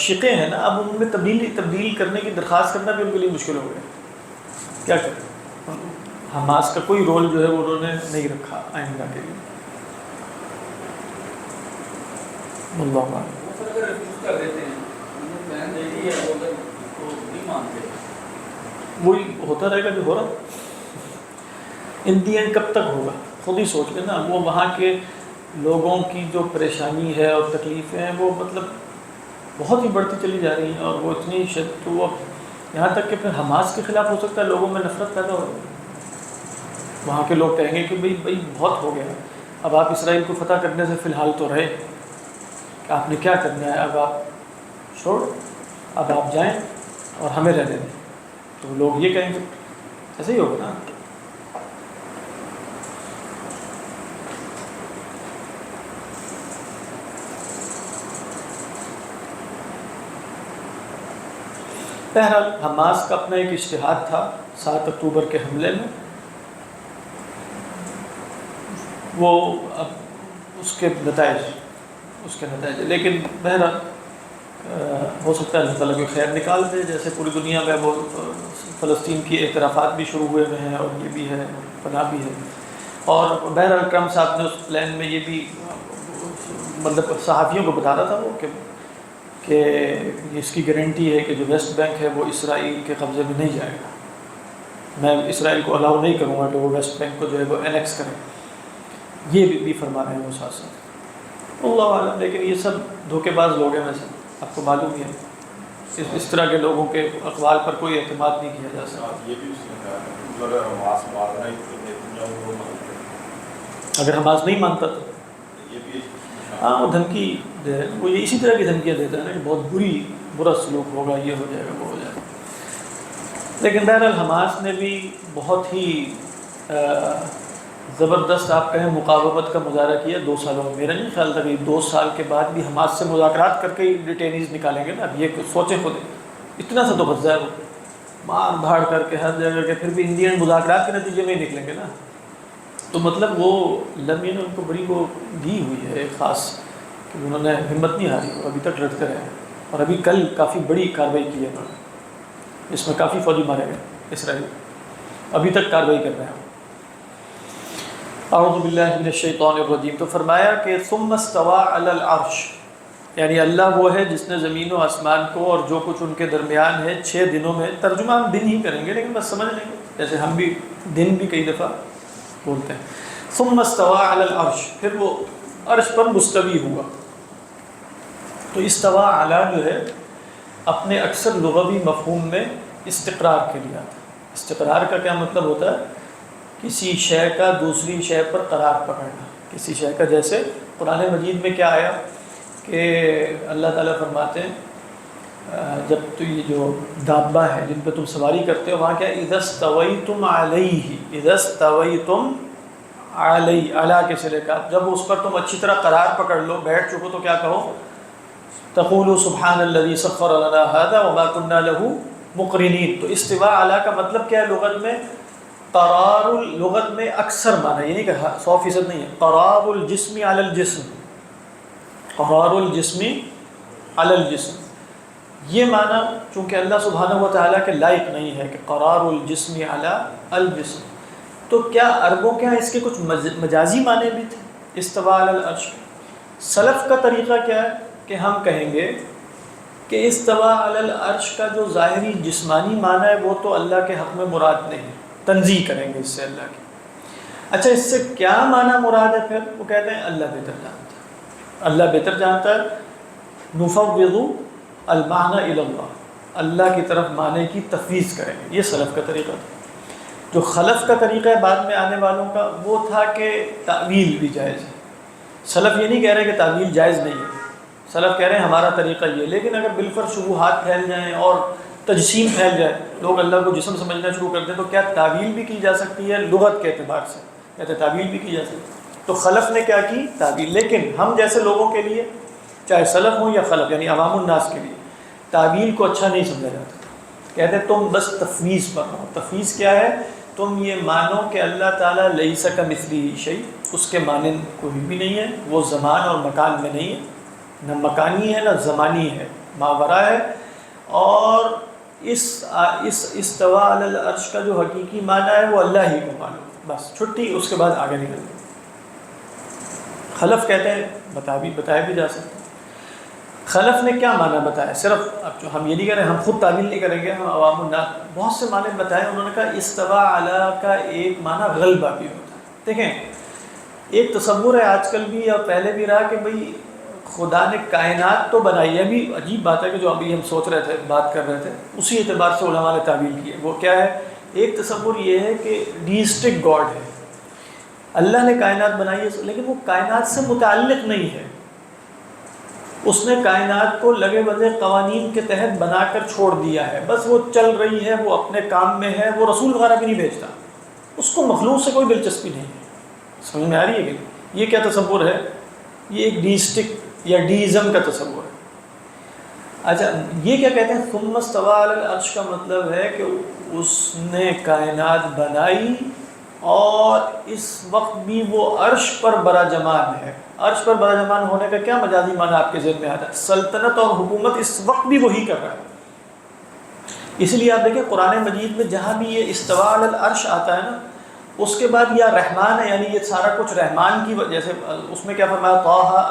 شقیں ہیں نا، اب ان میں تبدیل کرنے کی درخواست کرنا بھی ان کے لیے مشکل ہو گیا، کیا کریں، حماس کا کوئی رول جو ہے وہ انہوں نے نہیں رکھا آئندہ کے لیے، اللہ وہی ہوتا رہے گا جو ہو رہا، ان دی اینڈ کب تک ہوگا خود ہی سوچ لینا۔ وہ وہاں کے لوگوں کی جو پریشانی ہے اور تکلیفیں ہیں وہ مطلب بہت ہی بڑھتی چلی جا رہی ہیں، اور وہ اتنی شدت، تو وہ یہاں تک کہ پھر حماس کے خلاف ہو سکتا ہے لوگوں میں نفرت پیدا ہو، وہاں کے لوگ کہیں گے کہ بھئی بہت ہو گیا، اب آپ اسرائیل کو فتح کرنے سے فی الحال تو رہے، کہ آپ نے کیا کرنا ہے، اب آپ چھوڑ، اب آپ جائیں اور ہمیں رہنے دیں، تو لوگ یہ کہیں گے، ایسے ہی ہوگا نا۔ بہرحال حماس کا اپنا ایک اجتہاد تھا 7 اکتوبر کے حملے میں، وہ اب اس کے نتائج لیکن بہرحال ہو سکتا ہے اللہ تعالیٰ کوئی خیر نکال دے، جیسے پوری دنیا میں وہ فلسطین کی اعترافات بھی شروع ہوئے ہیں اور یہ بھی ہے، پناہ بھی ہے، اور بہرحال ٹرمپ صاحب نے اس پلان میں یہ بھی مطلب صحافیوں کو بتا رہا تھا وہ کہ اس کی گارنٹی ہے کہ جو ویسٹ بینک ہے وہ اسرائیل کے قبضے میں نہیں جائے گا، میں اسرائیل کو الاؤ نہیں کروں گا کہ وہ ویسٹ بینک کو جو ہے وہ انیکس کریں، یہ بھی فرما رہے ہیں وہ ساتھ ساتھ، اللہ عالم۔ لیکن یہ سب دھوکے باز لوگ ہیں، ویسے آپ کو معلوم ہی ہے اس طرح کے لوگوں کے اقوال پر کوئی اعتماد نہیں کیا جا سکتا۔ اگر حماس نہیں مانتا تو ہاں وہ دھمکی وہ یہ اسی طرح کی دھمکیاں دیتا ہے نا کہ بہت برا سلوک ہوگا، یہ ہو جائے گا، وہ ہو جائے گا۔ لیکن بہرحال حماس نے بھی بہت ہی زبردست آپ کہیں مقاومت کا مظاہرہ کیا 2 سالوں میں۔ میرا نہیں خیال تھا کہ 2 سال کے بعد بھی حماس سے مذاکرات کر کے ہی ڈیٹینیز نکالیں گے نا، اب یہ سوچیں خود، اتنا سا تو غزہ ہے وہ مار دھاڑ کر کے ہر جگہ کے، پھر بھی انڈین مذاکرات کے نتیجے میں ہی نکلیں گے نا، تو مطلب وہ لمحے نے ان کو بڑی وہ دی ہوئی ہے ایک خاص کہ انہوں نے ہمت نہیں ہاری اور ابھی تک لڑتے رہے، اور ابھی کل کافی بڑی کارروائی کی ہے انہوں نے، اس میں کافی فوجی مارے گئے اسرائیل، ابھی تک کارروائی کر رہے ہیں۔ اعوذ باللہ من الشیطان الرجیم، تو فرمایا کہ ثم استوى علی العرش، یعنی اللہ وہ ہے جس نے زمین و آسمان کو اور جو کچھ ان کے درمیان ہے 6 دنوں میں، ترجمہ ہم دن ہی کریں گے لیکن بس سمجھ لیں گے، جیسے ہم بھی دن بھی کئی دفعہ بولتے ہیں۔ ثم استوى علی العرش، پھر وہ عرش پر مستوی ہوا، تو استوى علی جو ہے اپنے اکثر لغوی مفہوم میں استقرار کے لیے آتا ہے۔ استقرار کا کیا مطلب ہوتا ہے؟ کسی شے کا دوسری شے پر قرار پکڑنا، کسی شے کا، جیسے قرآن مجید میں کیا آیا کہ اللہ تعالیٰ فرماتے ہیں جب تو یہ جو دابہ ہے جن پہ تم سواری کرتے ہو، وہاں کیا اذا استویتم علیہ، اذا استویتم علیہ، علی کے سلے کا، جب اس پر تم اچھی طرح قرار پکڑ لو، بیٹھ چکو، تو کیا کہو؟ تقولوا سبحان الذی سخر لنا هذا وما كنا له مقرنین۔ تو استواء علی کا مطلب کیا ہے لغت میں؟ قرار، لغت میں اکثر معنی، یعنی کہ 100% نہیں ہے، قرار الجسم علی الجسم، قرار الجسم علی الجسم، یہ معنی چونکہ اللہ سبحانہ و تعالیٰ کے لائق نہیں ہے کہ قرار الجسم علی الجسم، تو کیا عربوں کے یہاں اس کے کچھ مجازی معنی بھی تھے استواء علی العرش؟ سلف کا طریقہ کیا ہے کہ ہم کہیں گے کہ استواء علی العرش کا جو ظاہری جسمانی معنی ہے وہ تو اللہ کے حق میں مراد نہیں، تنزیہ کریں گے اس سے اللہ کی۔ اچھا اس سے کیا معنی مراد ہے؟ پھر وہ کہتے ہیں اللہ بہتر جانتا ہے، اللہ بہتر جانتا ہے۔ نفوض المعنی الی اللہ، اللہ کی طرف معنی کی تفویض کریں گے، یہ سلف کا طریقہ تھا۔ جو خلف کا طریقہ ہے بعد میں آنے والوں کا، وہ تھا کہ تعویل بھی جائز ہے۔ سلف یہ نہیں کہہ رہے کہ تعویل جائز نہیں ہے، سلف کہہ رہے ہیں ہمارا طریقہ یہ، لیکن اگر بالفرض شبہات پھیل جائیں اور تجسیم پھیل جائے، لوگ اللہ کو جسم سمجھنا شروع کر دیں، تو کیا تعویل بھی کی جا سکتی ہے؟ لغت کے اعتبار سے کہتے ہیں تعویل بھی کی جا سکتی ہے، تو خلف نے کیا کی؟ تعویل۔ لیکن ہم جیسے لوگوں کے لیے، چاہے سلف ہوں یا خلف، یعنی عوام الناس کے لیے تعویل کو اچھا نہیں سمجھا جاتا، کہتے ہیں تم بس تفویض پر رہو۔ تفویض کیا ہے؟ تم یہ مانو کہ اللہ تعالیٰ لیس کمثلہ شیء، اس کے مانند کوئی بھی نہیں ہے، وہ زمان اور مکان میں نہیں ہے، نہ مکانی ہے نہ زمانی ہے، ماورا ہے، اور اس استواء علی العرش کا جو حقیقی معنی ہے وہ اللہ ہی کو معلوم، بس چھٹی، اس کے بعد آگے نکل گئے۔ خلف کہتے ہیں بتایا بھی جا سکتا ہے۔ خلف نے کیا معنی بتایا؟ صرف اب جو ہم یہ نہیں کہہ رہے، ہم خود تعویل نہیں کریں گے، ہم عوام الناس بہت سے معنی بتائے۔ انہوں نے کہا استواء علی کا ایک معنی غلبہ بھی ہوتا ہے۔ دیکھیں ایک تصور ہے آج کل بھی اور پہلے بھی رہا کہ بھئی خدا نے کائنات تو بنائی ہے، ابھی عجیب بات ہے کہ جو ابھی ہم سوچ رہے تھے، بات کر رہے تھے، اسی اعتبار سے علماء نے تعویل کی ہے۔ وہ کیا ہے؟ ایک تصور یہ ہے کہ ڈیسٹک گاڈ ہے، اللہ نے کائنات بنائی ہے لیکن وہ کائنات سے متعلق نہیں ہے، اس نے کائنات کو لگے بدے قوانین کے تحت بنا کر چھوڑ دیا ہے، بس وہ چل رہی ہے، وہ اپنے کام میں ہے، وہ رسول وغیرہ بھی نہیں بھیجتا، اس کو مخلوق سے کوئی دلچسپی نہیں ہے۔ سمجھ میں آ رہی ہے کہ یہ کیا تصور ہے؟ یہ ایک ڈیسٹک یا ڈیزم کا تصور ہے۔ اچھا یہ کیا کہتے ہیں ثم استوى علی العرش کا مطلب ہے کہ اس نے کائنات بنائی اور اس وقت بھی وہ عرش پر براجمان ہے. عرش پر براجمان ہونے کا کیا مجازی معنی آپ کے ذہن میں آتا ہے؟ سلطنت اور حکومت اس وقت بھی وہی کر رہا ہے. اس لیے آپ دیکھیں قرآن مجید میں جہاں بھی یہ استوى علی العرش آتا ہے نا اس کے بعد یا رحمان ہے یعنی یہ سارا کچھ رحمان کی وجہ سے. اس میں کیا فرمایا طٰہٰ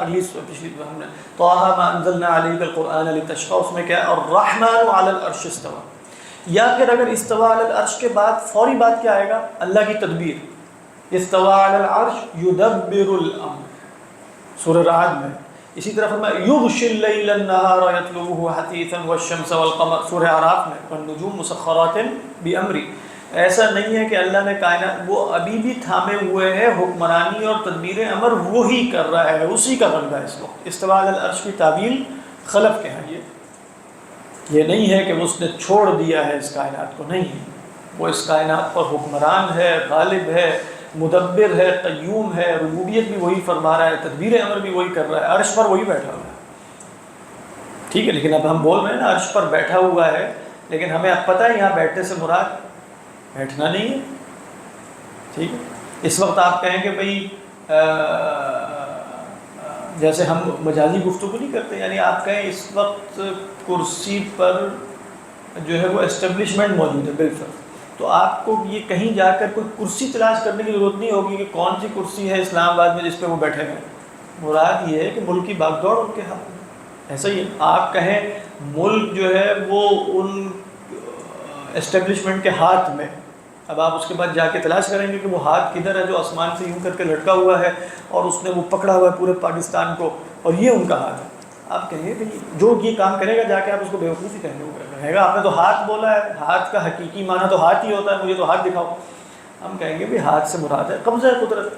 پچھلی ہم نے طٰہٰ ما انزلنا علیک القرآن لتشقیٰ اس میں کیا ہے الرحمن علی العرش استوى. یا پھر اگر استوى علی العرش کے بعد فوری بات کیا آئے گا اللہ کی تدبیر. استوى علی العرش یدبر الامر سورہ رعد میں. اسی طرح فرمایا یغشی اللیل النہار یطلبہ حثیثا والشمس والقمر سورہ اعراف میں والنجوم مسخرات بامری. ایسا نہیں ہے کہ اللہ نے کائنات وہ ابھی بھی تھامے ہوئے ہیں حکمرانی اور تدبیر امر وہی کر رہا ہے اسی کا بندہ اس وقت. استوى علی العرش کی تعبیر خلف کے ہیں یہ نہیں ہے کہ اس نے چھوڑ دیا ہے اس کائنات کو. نہیں وہ اس کائنات پر حکمران ہے غالب ہے مدبر ہے قیوم ہے. ربوبیت بھی وہی فرما رہا ہے تدبیر امر بھی وہی کر رہا ہے. عرش پر وہی بیٹھا ہوا ہے ٹھیک ہے. لیکن اب ہم بول رہے ہیں نا عرش پر بیٹھا ہوا ہے لیکن ہمیں اب پتہ ہے یہاں بیٹھنے سے مراد بیٹھنا نہیں ہے ٹھیک ہے. اس وقت آپ کہیں کہ بھئی جیسے ہم مجازی گفتگو نہیں کرتے یعنی آپ کہیں اس وقت کرسی پر جو ہے وہ اسٹیبلشمنٹ موجود ہے بالفعل تو آپ کو یہ کہیں جا کر کوئی کرسی تلاش کرنے کی ضرورت نہیں ہوگی کہ کون سی کرسی ہے اسلام آباد میں جس پہ وہ بیٹھے ہوئے. مراد یہ ہے کہ ملک کی باغ دوڑ ان کے ہاتھ میں. ایسا ہی ہے آپ کہیں ملک جو ہے وہ ان اسٹیبلشمنٹ کے ہاتھ میں. اب آپ اس کے بعد جا کے تلاش کریں گے کہ وہ ہاتھ کدھر ہے جو آسمان سے یوں کر کے لٹکا ہوا ہے اور اس نے وہ پکڑا ہوا ہے پورے پاکستان کو اور یہ ان کا ہاتھ ہے. آپ کہیں گے جو یہ کام کرے گا جا کے آپ اس کو بیوقوفی کہیں گے آپ نے تو ہاتھ بولا ہے. ہاتھ کا حقیقی معنی تو ہاتھ ہی ہوتا ہے مجھے تو ہاتھ دکھاؤ. ہم کہیں گے بھی ہاتھ سے مراد ہے قبضہ ہے قدرت.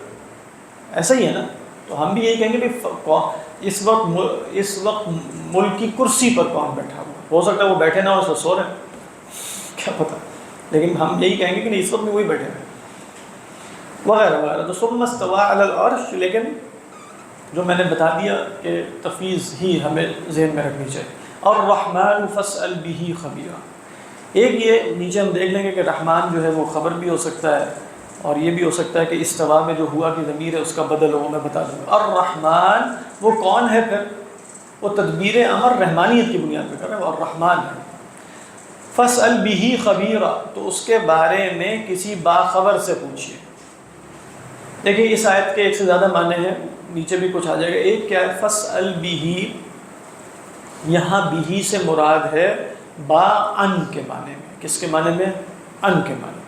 ایسا ہی ہے نا. تو ہم بھی یہی کہیں گے بھی اس وقت ملک کی کرسی پر کون بیٹھا ہوا. ہو سکتا ہے وہ بیٹھے نہ ہو اس وقت سو رہے ہیں کیا پتہ لیکن ہم یہی کہیں گے کہ نہیں اس وقت میں وہی بیٹھے ہیں وغیرہ وغیرہ. تو ثم استوى علی العرش لیکن جو میں نے بتا دیا کہ تفویض ہی ہمیں ذہن میں رکھنی چاہیے. الرحمن فاسأل به خبیرا. ایک یہ نیچے ہم دیکھ لیں گے کہ رحمان جو ہے وہ خبر بھی ہو سکتا ہے اور یہ بھی ہو سکتا ہے کہ استوا میں جو ہوا کی ضمیر ہے اس کا بدل ہو. میں بتا دوں گا الرحمن وہ کون ہے پھر وہ تدبیر امر رحمانیت کی بنیاد پہ کر رہے ہیں اور رحمان ہے. فاسأل به خبیرا تو اس کے بارے میں کسی باخبر سے پوچھیے. دیکھیے اس آیت کے ایک سے زیادہ معنی ہیں نیچے بھی کچھ آ جائے گا. ایک کیا ہے فاسأل به یہاں به سے مراد ہے با ان کے معنی میں. کس کے معنی میں ان کے معنی.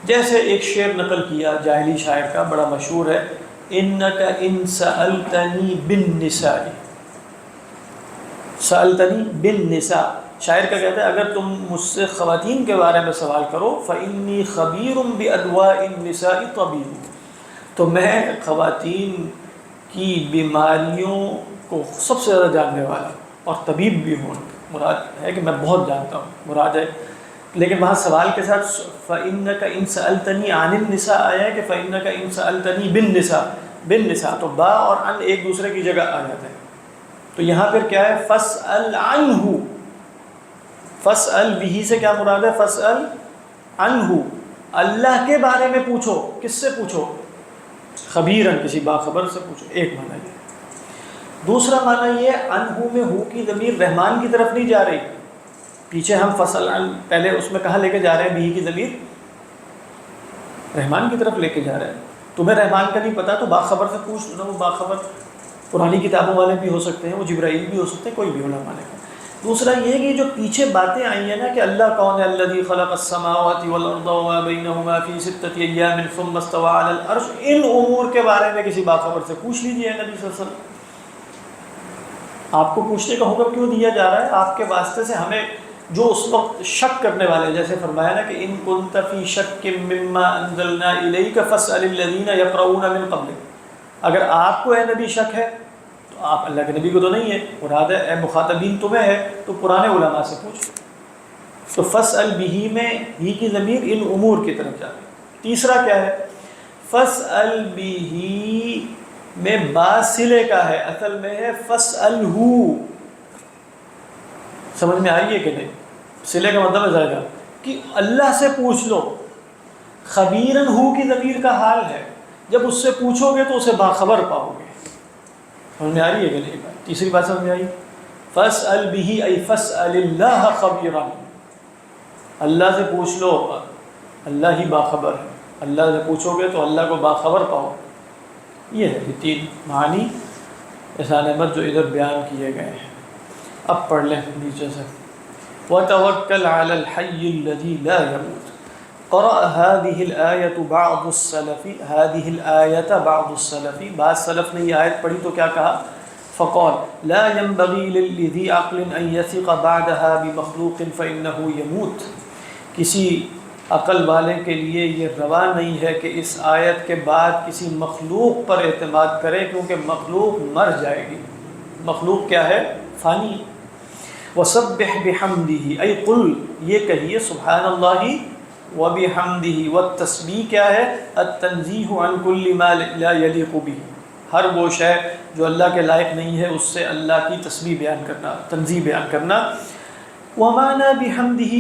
جیسے ایک شعر نقل کیا جاہلی شاعر کا بڑا مشہور ہے انک ان سألتنی بالنساء سألتنی بالنساء. شاعر کا کہتا ہے اگر تم مجھ سے خواتین کے بارے میں سوال کرو فإنی خبیر بأدواء النساء طبیب تو میں خواتین کی بیماریوں کو سب سے زیادہ جاننے والا اور طبیب بھی ہوں. مراد ہے کہ میں بہت جانتا ہوں مراد ہے. لیکن وہاں سوال کے ساتھ فإنک ان سألتنی عن النساء آیا ہے کہ فإنک ان سألتنی بالنساء تو با اور ان ایک دوسرے کی جگہ آ جاتے ہیں. تو یہاں پھر کیا ہے فاسأل عنہ. فاسأل به سے کیا مراد ہے فاسأل عنہ اللہ کے بارے میں پوچھو. کس سے پوچھو خبیرن کسی باخبر سے پوچھو. ایک معنی یہ. دوسرا معنی یہ عنہ میں ہو کی ضمیر رحمان کی طرف نہیں جا رہی. پیچھے ہم فصل پہلے اس میں کہاں لے کے جا رہے ہیں بھی کی ضمیر رحمان کی طرف لے کے جا رہے ہیں. تمہیں رحمان کا نہیں پتا تو باخبر سے پوچھ لو. وہ باخبر پرانی کتابوں والے بھی ہو سکتے ہیں وہ جبرائیل بھی ہو سکتے ہیں کوئی بھی علماء نے کہا. دوسرا یہ کہ جو پیچھے باتیں آئی ہیں نا کہ اللہ کون ہے الذی خلق السماوات والارض وما بینہما فی ستۃ ایام ثم استوى علی العرش ان امور کے بارے میں کسی باخبر سے پوچھ لیجیے. نبی صلی اللہ علیہ وسلم آپ کو پوچھنے کا حکم کیوں دیا جا رہا ہے؟ آپ کے واسطے سے ہمیں جو اس وقت شک کرنے والے جیسے فرمایا نا کہ ان کنت فی شک مما انزلنا الیک فاسأل الذین یقرؤون من قبلک. اگر آپ کو اے نبی شک ہے تو آپ اللہ کے نبی کو تو نہیں ہے مراد ہے اے مخاطبین تمہیں ہے تو پرانے علماء سے پوچھ. تو فاسأل به میں ہی کی ضمیر ان امور کی طرف جاتی. تیسرا کیا ہے فاسأل به میں با صلے کا ہے اصل میں ہے فاسألہ. سمجھ میں آئی ہے کہ نہیں؟ صلے کا مطلب ہے ذائقہ کہ اللہ سے پوچھ لو. خبیرن ہو کی ضمیر کا حال ہے، جب اس سے پوچھو گے تو اسے باخبر پاؤ گے. سمجھ میں آ رہی ہے کہ نہیں؟ تیسری بات سمجھ میں آئی؟ فاسأل به ای فاسأل اللہ خبیرا، اللہ سے پوچھ لو، اللہ ہی باخبر ہے. اللہ سے پوچھو گے تو اللہ کو باخبر پاؤ. یہ ہے یہ 3 معنی احسان احمد جو ادھر بیان کیے گئے ہیں. اب پڑھ لیں نیچے سے. وَتَوَكَّلْ عَلَى الْحَيِّ الَّذِي لَا يَمُوتُ. قرأ هذه الآية بعض السلف هذه الآية بعض السلف، بعض سلف نے یہ آیت پڑھی تو کیا کہا؟ فقال لا ينبغي لذي عقل أن يثق بعدها بمخلوق فإنه يموت. کسی عقل والے کے لیے یہ روا نہیں ہے کہ اس آیت کے بعد کسی مخلوق پر اعتماد کرے، کیونکہ مخلوق مر جائے گی. مخلوق کیا ہے؟ فانی. وسبح بحمدہ، ای قل یہ کہیے سبحان اللہ وبحمدہ. والتسبیح کیا ہے؟ التنزیہ عن کل ما لا یلیق بہ، ہر وہ شے جو اللہ کے لائق نہیں ہے اس سے اللہ کی تسبیح بیان کرنا، تنزیہ بیان کرنا. ومعنی بحمدہ،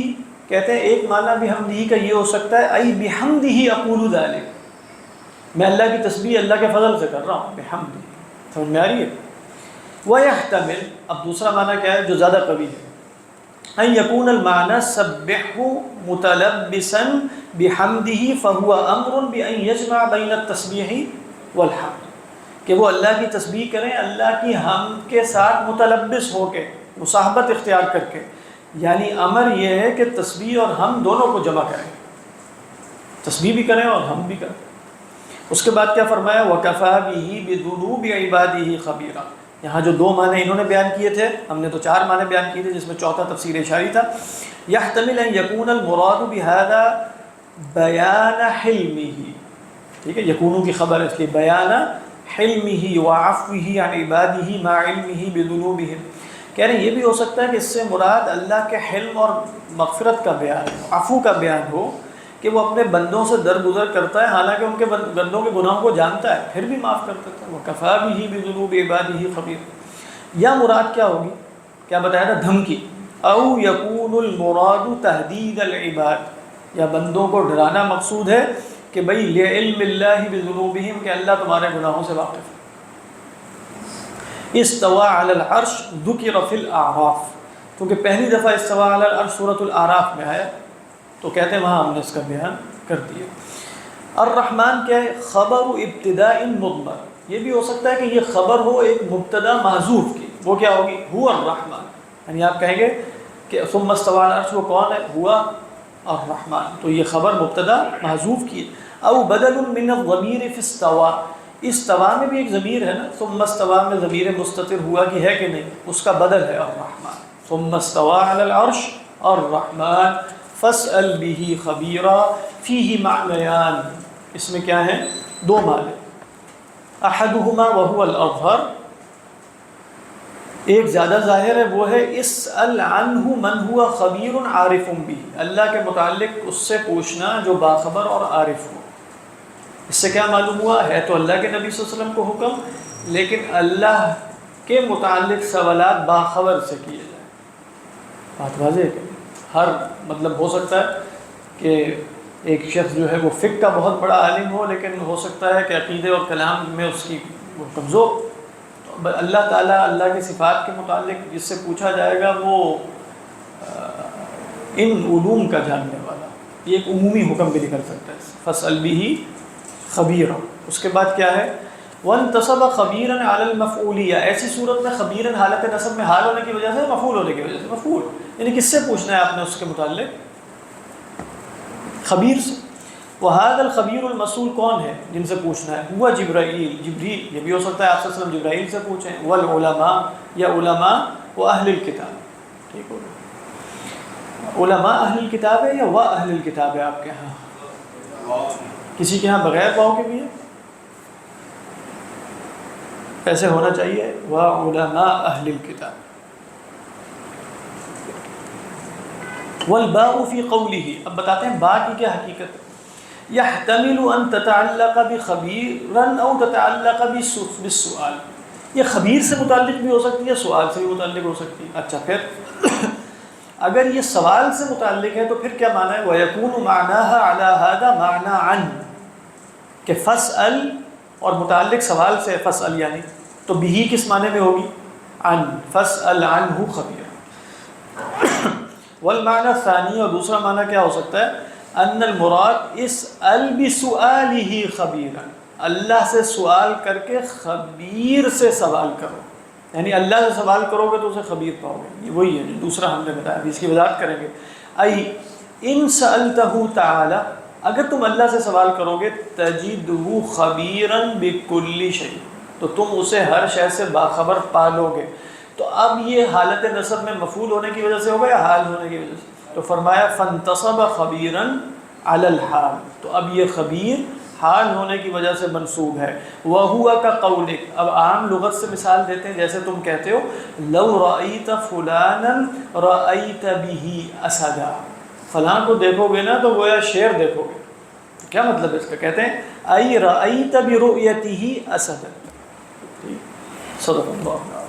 کہتے ہیں ایک معنی بحمدہ کا یہ ہو سکتا ہے ای بحمدہ اقول ذلک، میں اللہ کی تسبیح اللہ کے فضل سے کر رہا ہوں بحمدہ. سمجھ میں آ رہی ہے؟ وَيَحْتَمِلْ، اب دوسرا معنی کیا ہے جو زیادہ قوی ہے؟ ان یکون المعنی سبحہ متلبسا بحمدہ فہو امر بان یجمع بین التسبیح والحمد، کہ وہ اللہ کی تسبیح کریں اللہ کی حمد کے ساتھ متلبس ہو کے، مصاحبت اختیار کر کے. یعنی امر یہ ہے کہ تسبیح اور حمد دونوں کو جمع کریں، تسبیح بھی کریں اور حمد بھی کریں. اس کے بعد کیا فرمایا؟ وَكَفَى بِهِ بِذُنُوبِ عِبَادِهِ خَبِيرًا. یہاں جو 2 معنی انہوں نے بیان کیے تھے، ہم نے تو 4 معنی بیان کیے تھے جس میں چوتھا تفسیر اشاری تھا. يحتمل ان يكون المراد بهذا بیان حلمه، ٹھیک ہے، یکونو کی خبر ہے اس لیے بیان حلمه وعفوه عن عباده مع علمه بذنوبهم. کہہ رہے ہیں یہ بھی ہو سکتا ہے کہ اس سے مراد اللہ کے حلم اور مغفرت کا بیان، عفو کا بیان ہو کہ وہ اپنے بندوں سے درگزر کرتا ہے حالانکہ ان کے بندوں کے گناہوں کو جانتا ہے پھر بھی معاف کر دیتا ہے. وَكَفَى بِهِ بِذُنُوبِ عِبَادِهِ خَبِيرًا. یا مراد کیا ہوگی؟ کیا بتایا تھا؟ دھمکی. او یکون المراد تہدید العباد، یا بندوں کو ڈرانا مقصود ہے کہ بھئی لعلم اللہ بذنوبہم، کہ اللہ تمہارے گناہوں سے واقف ہے. استوى علی العرش ذکر فی الاعراف، کیونکہ پہلی دفعہ استوى علی العرش سورۃ الاعراف میں آیا تو کہتے ہیں وہاں ہم نے اس کا بیان کر دیا. الرحمن کیا ہے؟ خبر ابتداء مضمر، یہ بھی ہو سکتا ہے کہ یہ خبر ہو ایک مبتدا محذوف کی، وہ کیا ہوگی؟ هو الرحمن. یعنی آپ کہیں گے کہ ثم استوى علی العرش، وہ کون ہے؟ ہوا الرحمن، تو یہ خبر مبتدا محذوف کی. او بدل من الضمیر فی استوى، استوا میں بھی ایک ضمیر ہے نا، ثم استوى میں ضمیر مستتر ہوا کی ہے کہ نہیں، اس کا بدل ہے الرحمن. ثم استوى علی العرش الرحمن فاسأل به خبیرا. فیہ معنیان، اس میں کیا ہیں؟ 2 معنی. احدہما وهو الاظہر، ایک زیادہ ظاہر ہے، وہ ہے اسأل عنہ من هو خبیر عارف به، اللہ کے متعلق اس سے پوچھنا جو باخبر اور عارف ہو. اس سے کیا معلوم ہوا؟ ہے تو اللہ کے نبی صلی اللہ علیہ وسلم کو حکم، لیکن اللہ کے متعلق سوالات باخبر سے کیے جائیں. بات واضح ہے کہ ہر مطلب ہو سکتا ہے کہ ایک شخص جو ہے وہ فقہ کا بہت بڑا عالم ہو، لیکن ہو سکتا ہے کہ عقیدے اور کلام میں اس کی وہ کمزور. تو اللہ تعالیٰ اللہ کی صفات کے متعلق جس سے پوچھا جائے گا وہ ان علوم کا جاننے والا، یہ ایک عمومی حکم بھی نکل سکتا ہے. فاسأل به خبیرا. اس کے بعد کیا ہے؟ وانتصب خبیرا علی المفعولیہ، ایسی صورت میں خبیرا حالت نصب میں حال ہونے کی وجہ سے، مفعول ہونے کی وجہ سے، مفعول یعنی کس سے پوچھنا ہے آپ نے اس کے متعلق؟ خبیر سے. وہذا الخبیر المسئول کون ہے جن سے پوچھنا ہے؟ ہوا جبرائیل، جبریل. یہ بھی ہو سکتا ہے آپ صلی اللہ علیہ وسلم جبرائیل سے پوچھیں. والعلماء، یا علماء و اہل الکتاب. ٹھیک ہو گیا؟ علماء اہل الکتاب ہے یا و اہل الکتاب ہے آپ کے ہاں؟ کسی کے ہاں بغیر واو کے بھی ہے؟ ایسے ہونا چاہیے وعلماء اہل الکتاب. والباء فی قولہ، اب بتاتے ہیں با کی کیا حقیقت ہے. یحتمل ان تتعلق بخبیرا او تتعلق بالسؤال، یہ خبیر سے متعلق بھی ہو سکتی ہے، سوال سے بھی متعلق ہو سکتی ہے. اچھا پھر اگر یہ سوال سے متعلق ہے تو پھر کیا معنی ہے؟ وَيَكُونُ مَعْنَاهَا عَلَى هَذَا مَعْنَا عَنْ کہ فَاسْأَل اور متعلق سوال سے فَاسْأَل یعنی تو بِهِ کس معنی میں ہوگی؟ عن فَاسْأَل عَنْهُ خَبِيرًا والمعنی الثانی اور دوسرا معنی کیا ہو سکتا ہے؟ ان المراد اسأل بسؤاله خبیرا اللہ سے سوال کر کے خبیر سے سوال کرو، یعنی اللہ سے سوال کرو گے تو اسے خبیر پاؤ گے، یہ وہی ہے جو دوسرا ہم نے بتایا، اس کی وضاحت کریں گے۔ ای ان سألتہ تعالی اگر تم اللہ سے سوال کرو گے تجدہ خبیرا بکل شیء تو تم اسے ہر شے سے باخبر پالو گے۔ تو اب یہ حالت نصب میں مفعول ہونے کی وجہ سے ہوگا یا حال ہونے کی وجہ سے؟ تو فرمایا فانتصب خبیرا علی الحال، تو اب یہ خبیر حال ہونے کی وجہ سے منصوب ہے۔ وَهُوَ كَقَوْلِكَ اب عام لغت سے مثال دیتے ہیں، جیسے تم کہتے ہو لَوْ رَأَيْتَ فُلَانًا رَأَيْتَ بِهِ أَسَدًا فلاں کو دیکھو گے نا تو گویا شیر دیکھو گے۔ کیا مطلب ہے اس کا؟ کہتے ہیں أَيْ رَأَيْتَ بِرُؤْيَتِهِ أَسَدًا۔ صدق اللہ۔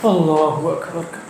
اللہ اکبر۔